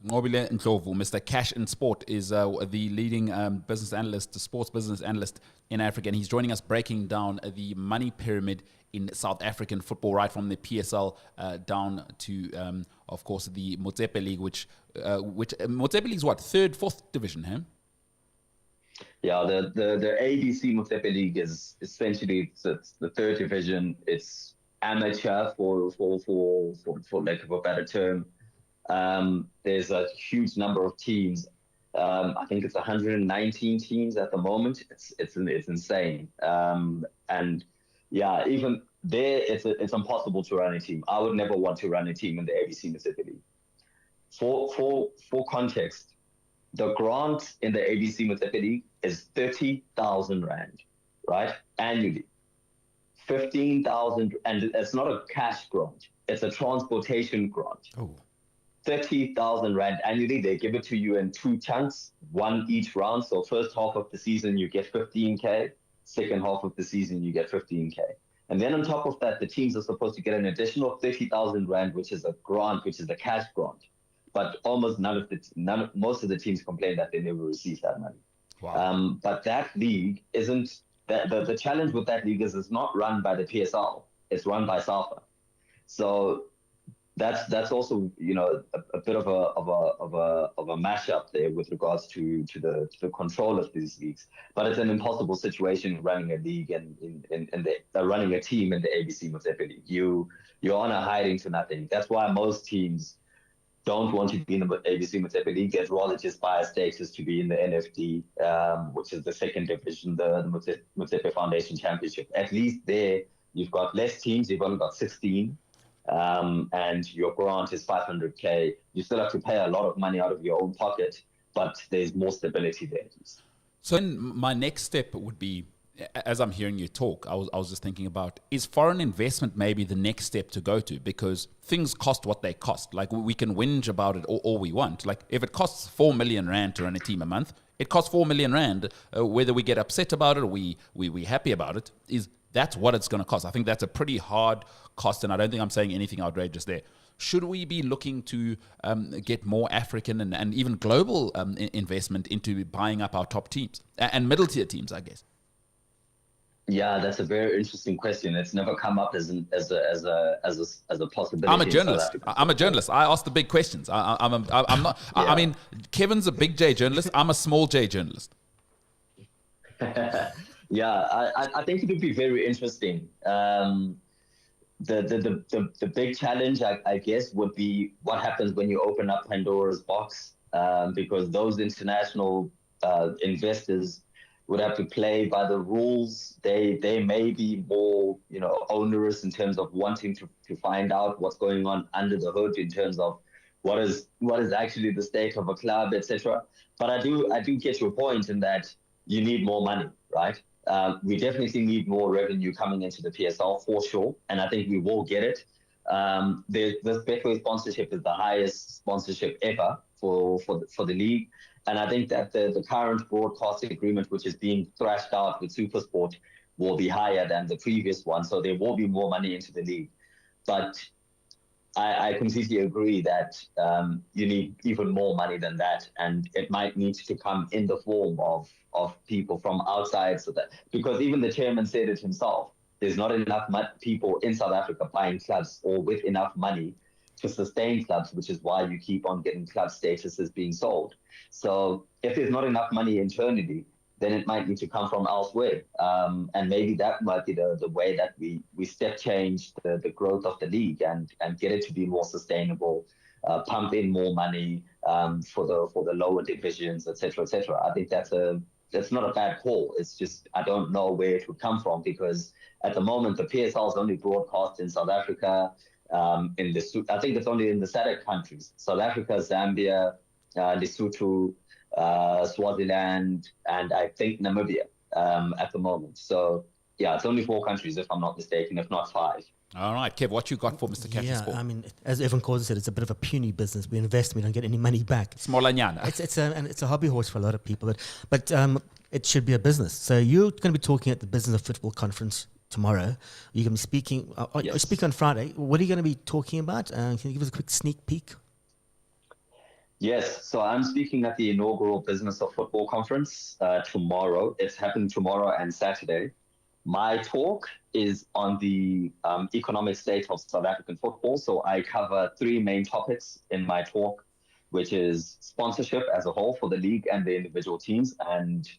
Mbulelo Thinta, Mr. Cash in Sport, is the leading business analyst, the sports business analyst in Africa, and he's joining us breaking down the money pyramid in South African football, right from the PSL down to, of course, the Motsepe League, which Motsepe League is what, 3rd, 4th division, huh? Yeah, the ABC Motsepe League is essentially it's the 3rd division. It's amateur, for lack of a better term. There's a huge number of teams. I think it's 119 teams at the moment. It's insane. And yeah, even there, it's impossible to run a team. I would never want to run a team in the ABC Mississippi League. For context, the grant in the ABC Mississippi League is 30,000 rand, right, annually. 15,000, and it's not a cash grant; it's a transportation grant. Oh. 30,000 rand annually. They give it to you in 2 chunks, one each round. So first half of the season, you get 15K. Second half of the season, you get 15K. And then on top of that, the teams are supposed to get an additional 30,000 rand, which is a grant, which is a cash grant. But almost most of the teams complain that they never receive that money. Wow. But that league isn't, the challenge with that league is it's not run by the PSL. It's run by SAFA. So that's also, you know, a bit of a mashup there with regards to the control of these leagues. But it's an impossible situation running a league and running a team in the ABC Mississippi League. You're on a hiding to nothing. That's why most teams don't want to be in the ABC Mississippi League. They'd rather just buy a status to be in the NFD, which is the second division, the Mississippi Foundation Championship. At least there, you've got less teams. You've only got 16. And your grant is 500K. You still have to pay a lot of money out of your own pocket, but there's more stability there. So then my next step would be, as I'm hearing you talk, I was just thinking about, is foreign investment maybe the next step to go to? Because things cost what they cost. Like, we can whinge about it all we want. Like, if it costs 4 million rand to run a team a month, it costs 4 million rand. Whether we get upset about it or we happy about it, that's what it's going to cost. I think that's a pretty hard cost, and I don't think I'm saying anything outrageous there. Should we be looking to get more African and even global investment into buying up our top teams and middle tier teams, I guess? Yeah, that's a very interesting question. It's never come up as a possibility. I'm a journalist. I ask the big questions. I'm not. Yeah. I mean, Kevin's a big J journalist. I'm a small J journalist. Yeah, I think it would be very interesting. The big challenge, I guess, would be what happens when you open up Pandora's box, because those international investors would have to play by the rules. They may be more, you know, onerous in terms of wanting to find out what's going on under the hood in terms of what is actually the state of a club, etc. But I do get your point in that you need more money, right? We definitely need more revenue coming into the PSL for sure, and I think we will get it. This Betway sponsorship is the highest sponsorship ever for the league, and I think that the current broadcasting agreement, which is being thrashed out with SuperSport, will be higher than the previous one, so there will be more money into the league. But I completely agree that you need even more money than that, and it might need to come in the form of people from outside, so that, because even the chairman said it himself, there's not enough people in South Africa buying clubs or with enough money to sustain clubs, which is why you keep on getting club statuses being sold. So if there's not enough money internally, then it might need to come from elsewhere. And maybe that might be the way that we step change the growth of the league and get it to be more sustainable, pump in more money for the lower divisions, etc., etc. I think that's not a bad call. It's just, I don't know where it would come from, because at the moment the PSL is only broadcast in South Africa, I think it's only in the SADC countries, South Africa, Zambia, Lesotho, Swaziland, and I think Namibia at the moment. So yeah, it's only 4 countries if I'm not mistaken, if not 5. All right, Kev, what you got for Mr. Catchy Sport? I mean, as Evan Causa said, it's a bit of a puny business. We invest, we don't get any money back. Smolanyana. It's a hobby horse for a lot of people, but it should be a business. So you're going to be talking at the Business of Football conference tomorrow. You're going to be speaking. Yes. Speaking on Friday. What are you going to be talking about? Can you give us a quick sneak peek? Yes, so I'm speaking at the inaugural Business of Football conference tomorrow. It's happening tomorrow and Saturday. My talk is on the economic state of South African football. So I cover 3 main topics in my talk. which is sponsorship as a whole for the league and the individual teams. And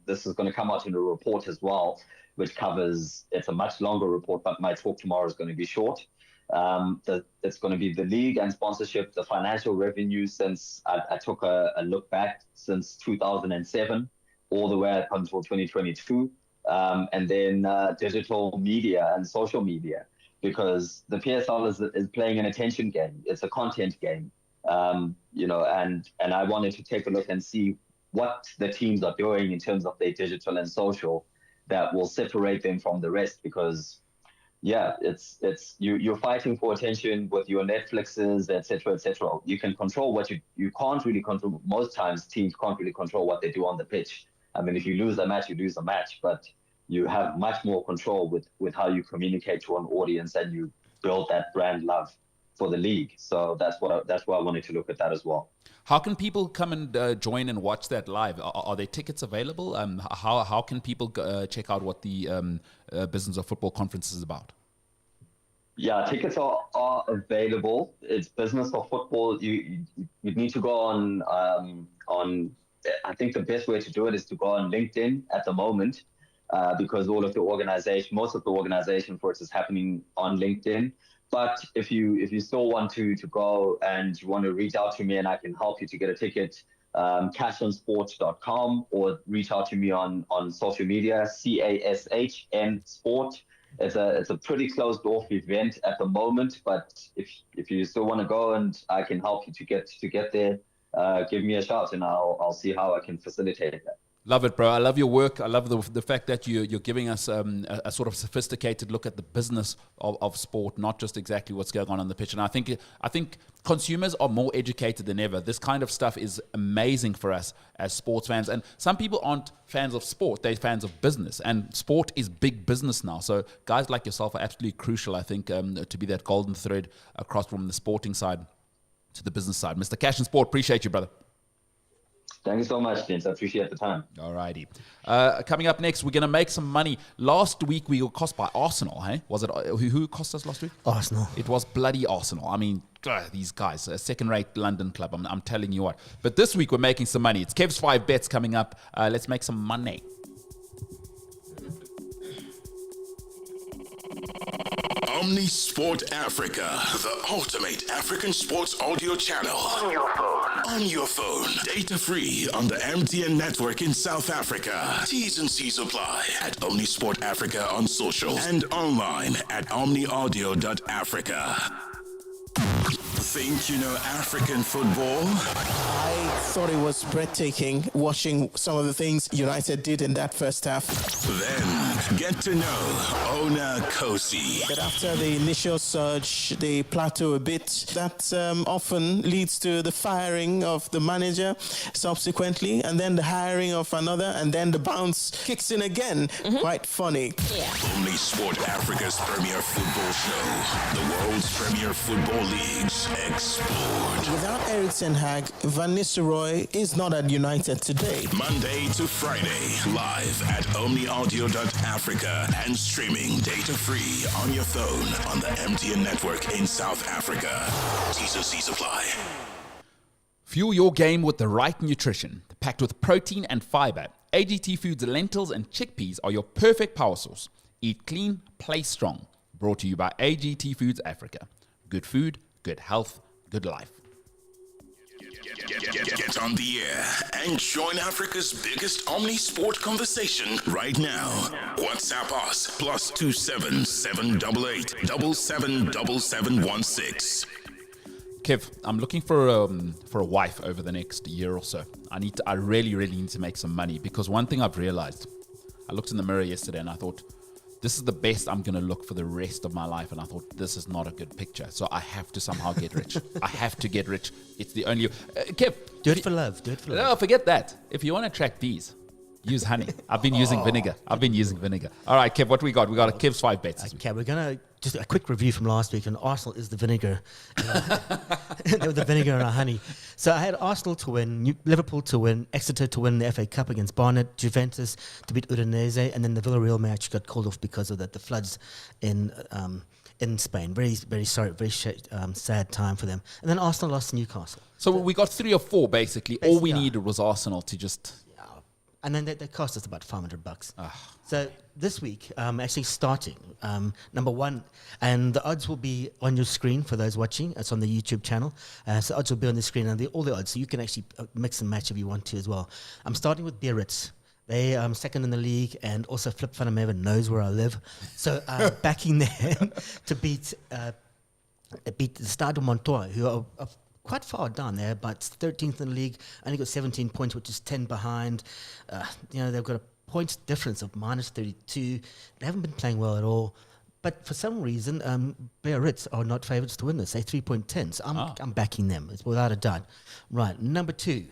this is going to come out in a report as well, which covers, it's a much longer report, but my talk tomorrow is going to be short. It's going to be the league and sponsorship, the financial revenue since I took a look back since 2007, all the way up until 2022. And then digital media and social media, because the PSL is playing an attention game. It's a content game, you know, and I wanted to take a look and see what the teams are doing in terms of their digital and social that will separate them from the rest. Because, yeah, you're fighting for attention with your Netflixes, et cetera. You can control what you can't really control. Most times teams can't really control what they do on the pitch. I mean, if you lose a match, you lose a match, but you have much more control with how you communicate to an audience, and you build that brand love for the league. So that's why I wanted to look at that as well. How can people come and join and watch that live? Are there tickets available? How can people check out what the Business of Football conference is about? Yeah, tickets are available. It's Business of Football. You need to go on. I think the best way to do it is to go on LinkedIn at the moment, because most of the organization for it is happening on LinkedIn. But if you still want to go and you want to reach out to me and I can help you to get a ticket, cashonsport.com, or reach out to me on social media, CASHN Sport. It's a pretty closed off event at the moment, but if you still want to go and I can help you to get there, give me a shout and I'll see how I can facilitate that. Love it, bro. I love your work. I love the fact that you're giving us a sort of sophisticated look at the business of sport, not just exactly what's going on the pitch. And I think consumers are more educated than ever. This kind of stuff is amazing for us as sports fans. And some people aren't fans of sport; they're fans of business. And sport is big business now. So guys like yourself are absolutely crucial, I think, to be that golden thread across from the sporting side to the business side. Mr. Cash and Sport, appreciate you, brother. Thank you so much, Vince. I appreciate the time. All righty. Coming up next, we're going to make some money. Last week, we were cost by Arsenal, hey? Was it who cost us last week? Arsenal. It was bloody Arsenal. I mean, these guys, a second-rate London club. I'm telling you what. But this week, we're making some money. It's Kev's 5 bets coming up. Let's make some money. Omnisport Africa, the ultimate African sports audio channel. On your phone. Data free on the MTN network in South Africa. T's and C's apply at Omnisport Africa on social and online at omniaudio.africa. Think you know African football? I thought it was breathtaking watching some of the things United did in that first half. Then get to know Ona Kosi. But after the initial surge, they plateau a bit. That often leads to the firing of the manager subsequently, and then the hiring of another, and then the bounce kicks in again. Quite funny. Omnisport Africa's premier football show. The world's premier football leagues. Explored. Without Erik ten Hag, Van Nistelrooy is not at United today. Monday to Friday, live at omniaudio.africa and streaming data-free on your phone on the MTN network in South Africa. T&Cs apply. Fuel your game with the right nutrition. Packed with protein and fiber, AGT Foods lentils and chickpeas are your perfect power source. Eat clean, play strong. Brought to you by AGT Foods Africa. Good food, good health, good life. Get on the air and join Africa's biggest Omnisport conversation right now. WhatsApp us +27 788 777716. Kev, I'm looking for a wife over the next year or so. I really need to make some money, because one thing I've realized, I looked in the mirror yesterday and I thought, this is the best I'm going to look for the rest of my life. And I thought, this is not a good picture. So I have to somehow get rich. I have to get rich. It's the only... Kev. Do it for love. Do it for love. No, forget that. If you want to attract bees, use honey. I've been using vinegar. All right, Kev, what we got? We got a Kev's 5 bets. Okay, we're going to... Just a quick review from last week, and Arsenal is the vinegar. They were the vinegar and our honey. So I had Arsenal to win, Liverpool to win, Exeter to win the FA Cup against Barnet, Juventus to beat Udinese, and then the Villarreal match got called off because of the floods in in Spain. Very, very sorry, very sad time for them. And then Arsenal lost to Newcastle. So we got 3 or 4 basically. All we needed was Arsenal to just. And then they cost us about $500. So this week, actually starting number 1, and the odds will be on your screen for those watching. It's on the YouTube channel. So odds will be on the screen, and all the odds. So you can actually mix and match if you want to as well. I'm starting with Biarritz. They are second in the league, and also Flip Van der Merwe knows where I live. So backing them to beat the Stade Montoya, who are quite far down there, but 13th in the league, only got 17 points, which is 10 behind. They've got a points difference of minus 32. They haven't been playing well at all. But for some reason, Biarritz are not favourites to win this. They're 3.10. So I'm backing them. It's without a doubt. Right, number 2,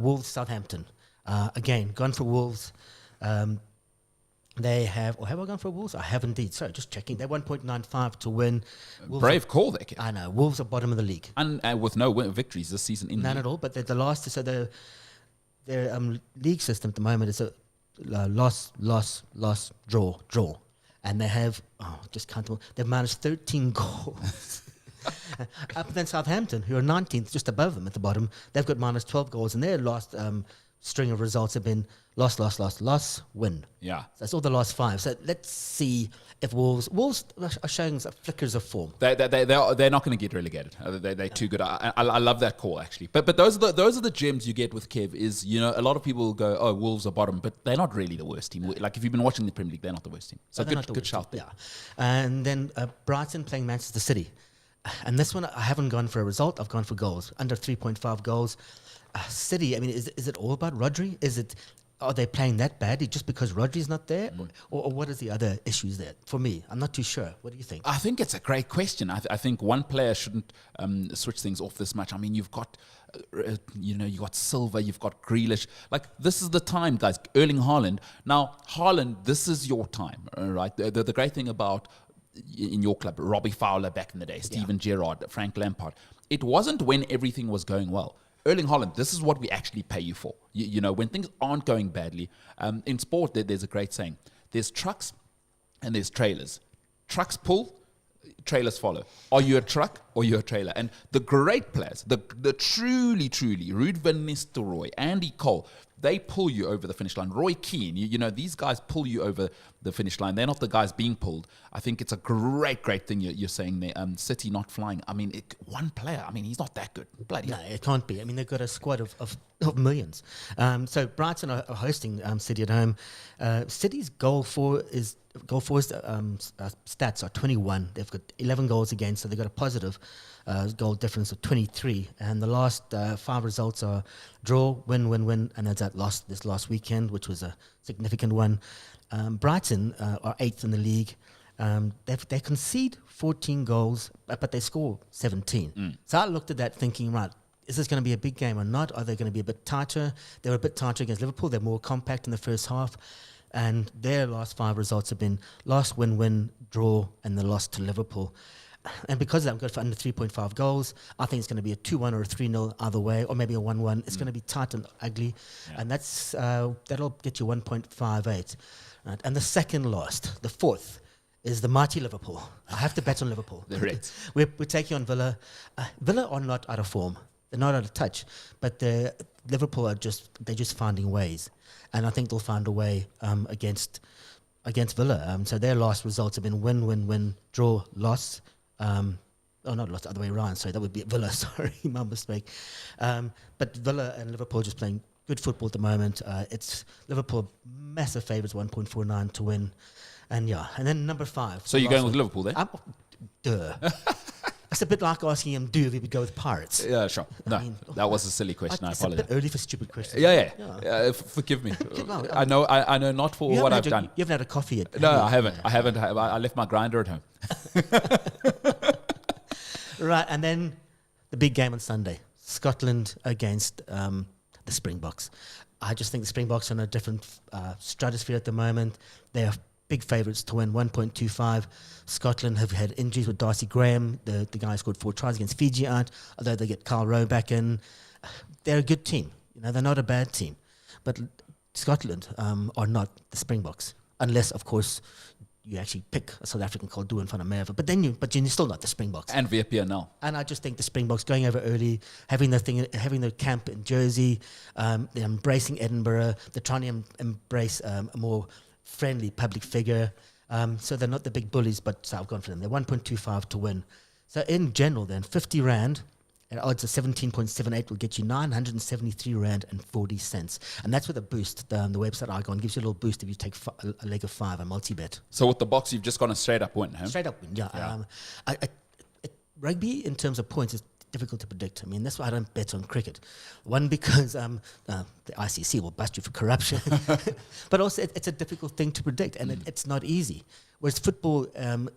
Wolves Southampton. Again, gone for Wolves. They have, or have I gone for Wolves? I have indeed. Sorry, just checking. They're 1.95 to win. Wolves Brave call there, kid. I know. Wolves are bottom of the league. And with no victories this season. None at all, but they're the last. So their league system at the moment is a loss, draw. And they have, just can't, they've managed 13 goals. Up then Southampton, who are 19th, just above them at the bottom, they've got minus 12 goals, and their last string of results have been loss, win. Yeah. So that's all the last 5. So let's see if Wolves are showing flickers of form. They're not going to get relegated. They're too good. I love that call actually. But those are the gems you get with Kev. Is a lot of people will go, oh, Wolves are bottom, but they're not really the worst team. Like if you've been watching the Premier League, they're not the worst team. So good shout there. Yeah. And then Brighton playing Manchester City. And this one, I haven't gone for a result. I've gone for goals. Under 3.5 goals. City, I mean, is it all about Rodri? Are they playing that badly just because Rodri's not there? Or what is the other issues there? For me, I'm not too sure. What do you think? I think it's a great question. I think one player shouldn't switch things off this much. I mean, you've got, you got Silva, you've got Grealish. Like, this is the time, guys. Erling Haaland. Now, Haaland, this is your time, right? The great thing about in your club, Robbie Fowler back in the day, Steven Gerrard, Frank Lampard, it wasn't when everything was going well. Erling Haaland, this is what we actually pay you for. When things aren't going badly. In sport, there's a great saying. There's trucks and there's trailers. Trucks pull, trailers follow. Are you a truck or you're a trailer? And the great players, the truly, Ruud van Nistelrooy, Andy Cole, they pull you over the finish line. Roy Keane, these guys pull you over the finish line. They're not the guys being pulled. I think it's a great thing you're saying there. City not flying. I mean, one player, he's not that good. Bloody no, it can't be. I mean, they've got a squad of millions. So Brighton are hosting City at home. City's goal for stats are 21. They've got 11 goals against, so they've got a positive goal difference of 23. And the last 5 results are draw, win, and that's this last weekend, which was a significant one. Brighton are 8th in the league. They concede 14 goals, but they score 17. So I looked at that thinking, right, is this going to be a big game or not? Are they going to be a bit tighter? They were a bit tighter against Liverpool. They're more compact in the first half. And their last 5 results have been loss, win, draw, and the loss to Liverpool. And because I'm going for under 3.5 goals, I think it's going to be a 2-1 or a 3-0 either way, or maybe a 1-1. It's going to be tight and ugly. Yeah. And that'll get you 1.58. Right? And the second last, the fourth, is the mighty Liverpool. I have to bet on Liverpool. The Reds. We're taking on Villa. Villa are not out of form. They're not out of touch. But Liverpool they're just finding ways. And I think they'll find a way against Villa. So their last results have been win, draw, loss. Not lost, the other way around. Sorry, that would be Villa. Sorry, my mistake. But Villa and Liverpool are just playing good football at the moment. It's Liverpool massive favourites, 1.49 to win. And then number 5. So you're going with Liverpool then? Duh. It's a bit like asking him, if he would go with Pirates. Yeah, sure. No, that was a silly question. I apologize. It's a bit early for stupid questions. Yeah. Forgive me. I know not for what I've done. You haven't had a coffee yet? No, I haven't. I left my grinder at home. Right, and then the big game on Sunday. Scotland against the Springboks. I just think the Springboks are in a different stratosphere at the moment. They are big favourites to win, 1.25. Scotland have had injuries with Darcy Graham. The guy scored 4 tries against Fiji out, although they get Carl Rowe back in. They're a good team. They're not a bad team. But Scotland are not the Springboks, unless, of course, you actually pick a South African called Duan van der Merwe. But you're still not the Springboks. And VPNL. And I just think the Springboks going over early, having the camp in Jersey, they're embracing Edinburgh, they're trying to embrace a more friendly public figure. So they're not the big bullies, but so I've gone for them. They're 1.25 to win. So in general, then 50 Rand at odds of 17.78 will get you 973 Rand and 40 cents. And that's with a boost. The website icon gives you a little boost if you take a leg of 5, a multi-bet. So with the box, you've just gone a straight up win, huh? Straight up win, yeah. Rugby, in terms of points, is difficult to predict. I mean, that's why I don't bet on cricket. One, because the ICC will bust you for corruption. But also, it's a difficult thing to predict, and it's not easy. Whereas football and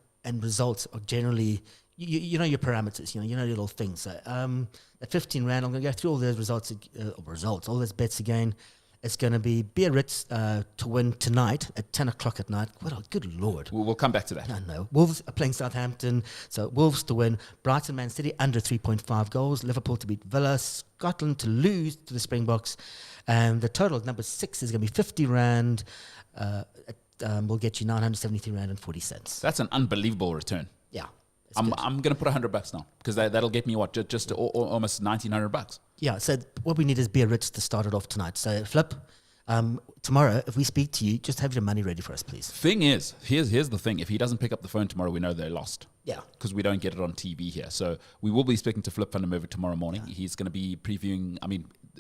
results are generally... You know your parameters, you know your little things. So, at 15 Rand, I'm going to go through all those all those bets again. It's going to be Biarritz to win tonight at 10 o'clock at night. What a good Lord. We'll come back to that. I know. Wolves are playing Southampton, so Wolves to win. Brighton, Man City under 3.5 goals. Liverpool to beat Villa. Scotland to lose to the Springboks. And the total, number 6, is going to be 50 Rand. Will get you 973 Rand and 40 cents. That's an unbelievable return. Yeah. I'm going to put $100 now because that'll get me just almost $1,900. Yeah, so what we need is Biarritz to start it off tonight. So Flip, tomorrow, if we speak to you, just have your money ready for us, please. Thing is, here's the thing. If he doesn't pick up the phone tomorrow, we know they're lost. Yeah. Because we don't get it on TV here. So we will be speaking to Flip van der Merwe tomorrow morning. Yeah. He's going to be previewing,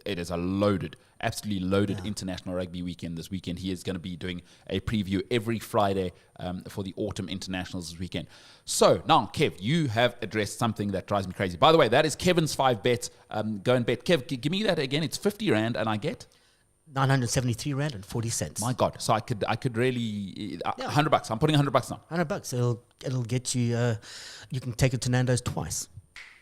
it is a absolutely loaded international rugby weekend this weekend. He is going to be doing a preview every Friday for the autumn internationals this weekend. So now, Kev, you have addressed something that drives me crazy. By the way, that is Kevin's 5 bets. Go and bet. Kev, give me that again. It's 50 Rand and I get 973 Rand and 40 cents. My God. So I could really $100. I'm putting $100 now. $100. It'll get you. You can take it to Nando's twice.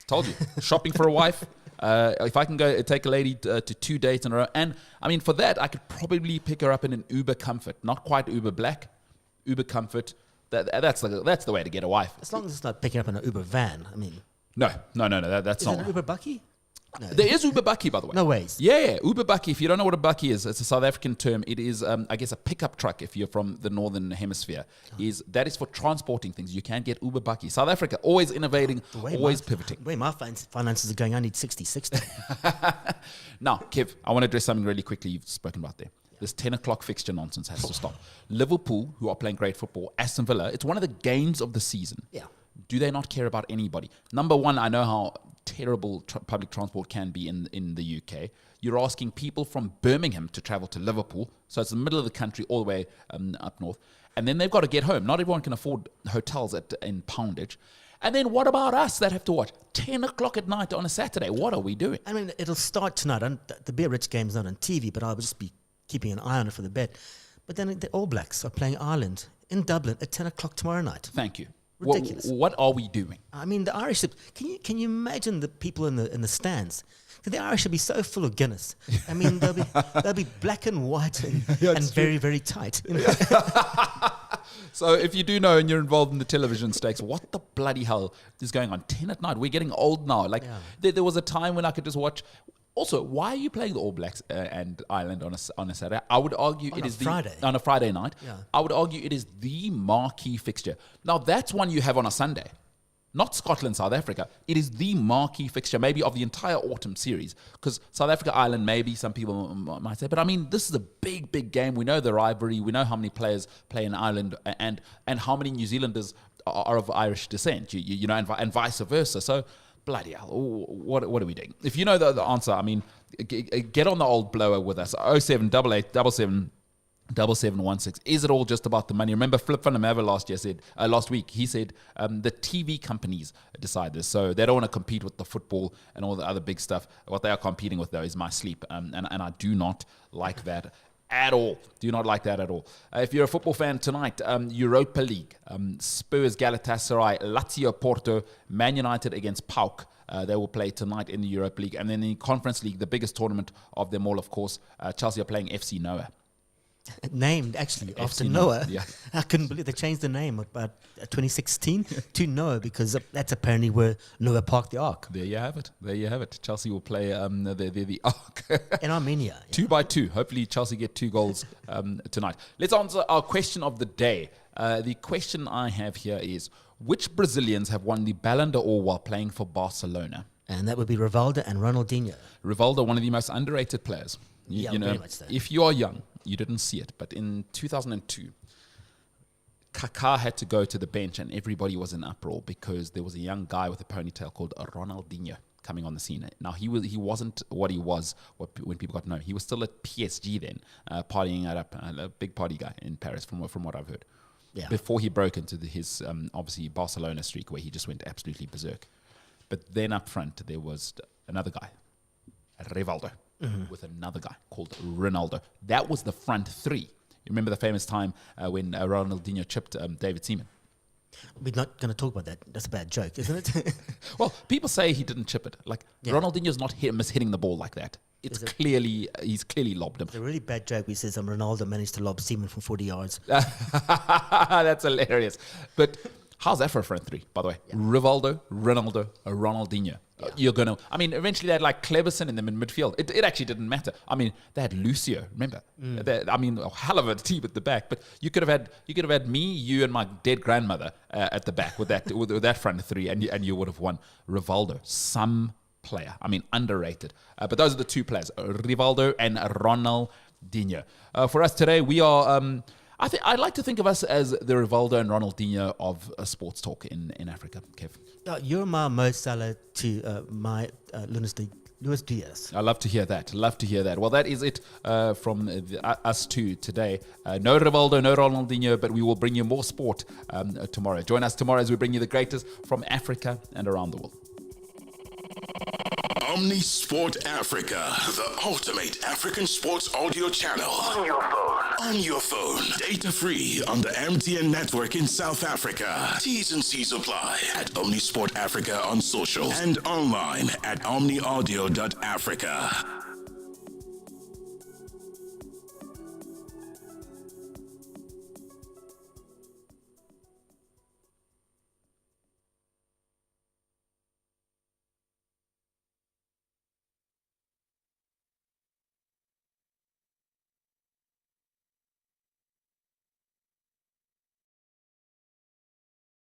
Told you. Shopping for a wife. If I can go take a lady to 2 dates in a row, and for that I could probably pick her up in an Uber Comfort, not quite Uber Black, Uber Comfort. That's the way to get a wife. As long as it's not picking up in an Uber van. No. That's not. Is it an Uber Bucky? No. There is Uber Bucky, by the way. No ways. Yeah, Uber Bucky. If you don't know what a Bucky is, it's a South African term. It is, I guess, a pickup truck if you're from the Northern Hemisphere. That is for transporting things. You can get Uber Bucky. South Africa, always innovating, always pivoting. The way my finances are going, I need 60-60. Now, Kev, I want to address something really quickly you've spoken about there. This 10 o'clock fixture nonsense has to stop. Liverpool, who are playing great football, Aston Villa, it's one of the games of the season. Yeah. Do they not care about anybody? Number one, I know how terrible public transport can be in the UK. You're asking people from Birmingham to travel to Liverpool, so it's the middle of the country all the way up north, and then they've got to get home. Not everyone can afford hotels in poundage. And then what about us that have to watch 10 o'clock at night on a Saturday? What are we doing? It'll start tonight. The Biarritz game's not on TV, but I'll just be keeping an eye on it for the bet. But then the All Blacks are playing Ireland in Dublin at 10 o'clock tomorrow night. Thank you. Ridiculous. What are we doing? The Irish. Can you imagine the people in the stands? The Irish should be so full of Guinness. They'll be black and white and very, very tight. So if you do know and you're involved in the television stakes, what the bloody hell is going on? 10 at night. We're getting old now. There was a time when I could just watch. Also, why are you playing the All Blacks and Ireland on a Saturday? I would argue on a Friday night. Yeah. I would argue it is the marquee fixture. Now, that's one you have on a Sunday. Not Scotland, South Africa. It is the marquee fixture, maybe of the entire autumn series. Because South Africa, Ireland, maybe some people might say. But this is a big, big game. We know the rivalry. We know how many players play in Ireland and how many New Zealanders are of Irish descent, and vice versa. So, bloody hell, what are we doing? If you know the answer, get on the old blower with us. 0788 7716. Is it all just about the money? Remember, Flip van der Merwe last week, he said the TV companies decide this. So they don't want to compete with the football and all the other big stuff. What they are competing with, though, is my sleep. And I do not like that at all. Do not like that at all. If you're a football fan tonight, Europa League, Spurs, Galatasaray, Lazio, Porto, Man United against PAOK. They will play tonight in the Europa League. And then in the Conference League, the biggest tournament of them all, of course, Chelsea are playing FC Noah. Named actually after FC Noah. Yeah. I couldn't believe they changed the name about 2016 to Noah because that's apparently where Noah parked the Ark. There you have it. There you have it. Chelsea will play the Ark in Armenia. 2-2. Hopefully Chelsea get 2 goals tonight. Let's answer our question of the day. The question I have here is, which Brazilians have won the Ballon d'Or while playing for Barcelona? And that would be Rivaldo and Ronaldinho. Rivaldo, one of the most underrated players. You know, very much so. if you are young, you didn't see it. But in 2002, Kaká had to go to the bench and everybody was in uproar because there was a young guy with a ponytail called Ronaldinho coming on the scene. Now, he wasn't what he was when people got to know him. He was still at PSG then, partying it up, a big party guy in Paris from what I've heard. Yeah. Before he broke into his, obviously, Barcelona streak where he just went absolutely berserk. But then up front, there was another guy, Rivaldo, with another guy called Ronaldo. That was the front three. You remember the famous time when Ronaldinho chipped David Seaman? We're not going to talk about that. That's a bad joke, isn't it? Well, people say he didn't chip it. Like, Ronaldinho's not mishitting the ball like that. He's clearly lobbed him. It's a really bad joke. We says Ronaldo managed to lob Seaman from 40 yards. That's hilarious. But how's that for a front three, by the way? Yeah. Rivaldo, Ronaldo, Ronaldinho. Yeah. You're going to... I mean, eventually they had like Cleverson in them in midfield. It actually didn't matter. I mean, they had Lucio, remember? I mean, a hell of a team at the back. But you could have had me, you, and my dead grandmother at the back with that with that front three, and you would have won. Rivaldo, some player. I mean, underrated. But those are the two players, Rivaldo and Ronaldinho. For us today, we are... I'd like to think of us as the Rivaldo and Ronaldinho of sports talk in Africa, Kev. You're my Mo Salah to my Luis Diaz. I love to hear that. Well, that is it from us two today. No Rivaldo, no Ronaldinho, but we will bring you more sport tomorrow. Join us tomorrow as we bring you the greatest from Africa and around the world. Omnisport Africa, the ultimate African sports audio channel. On your phone. Data free on the MTN network in South Africa. T's and C's apply at Omnisport Africa on social and online at omniaudio.africa.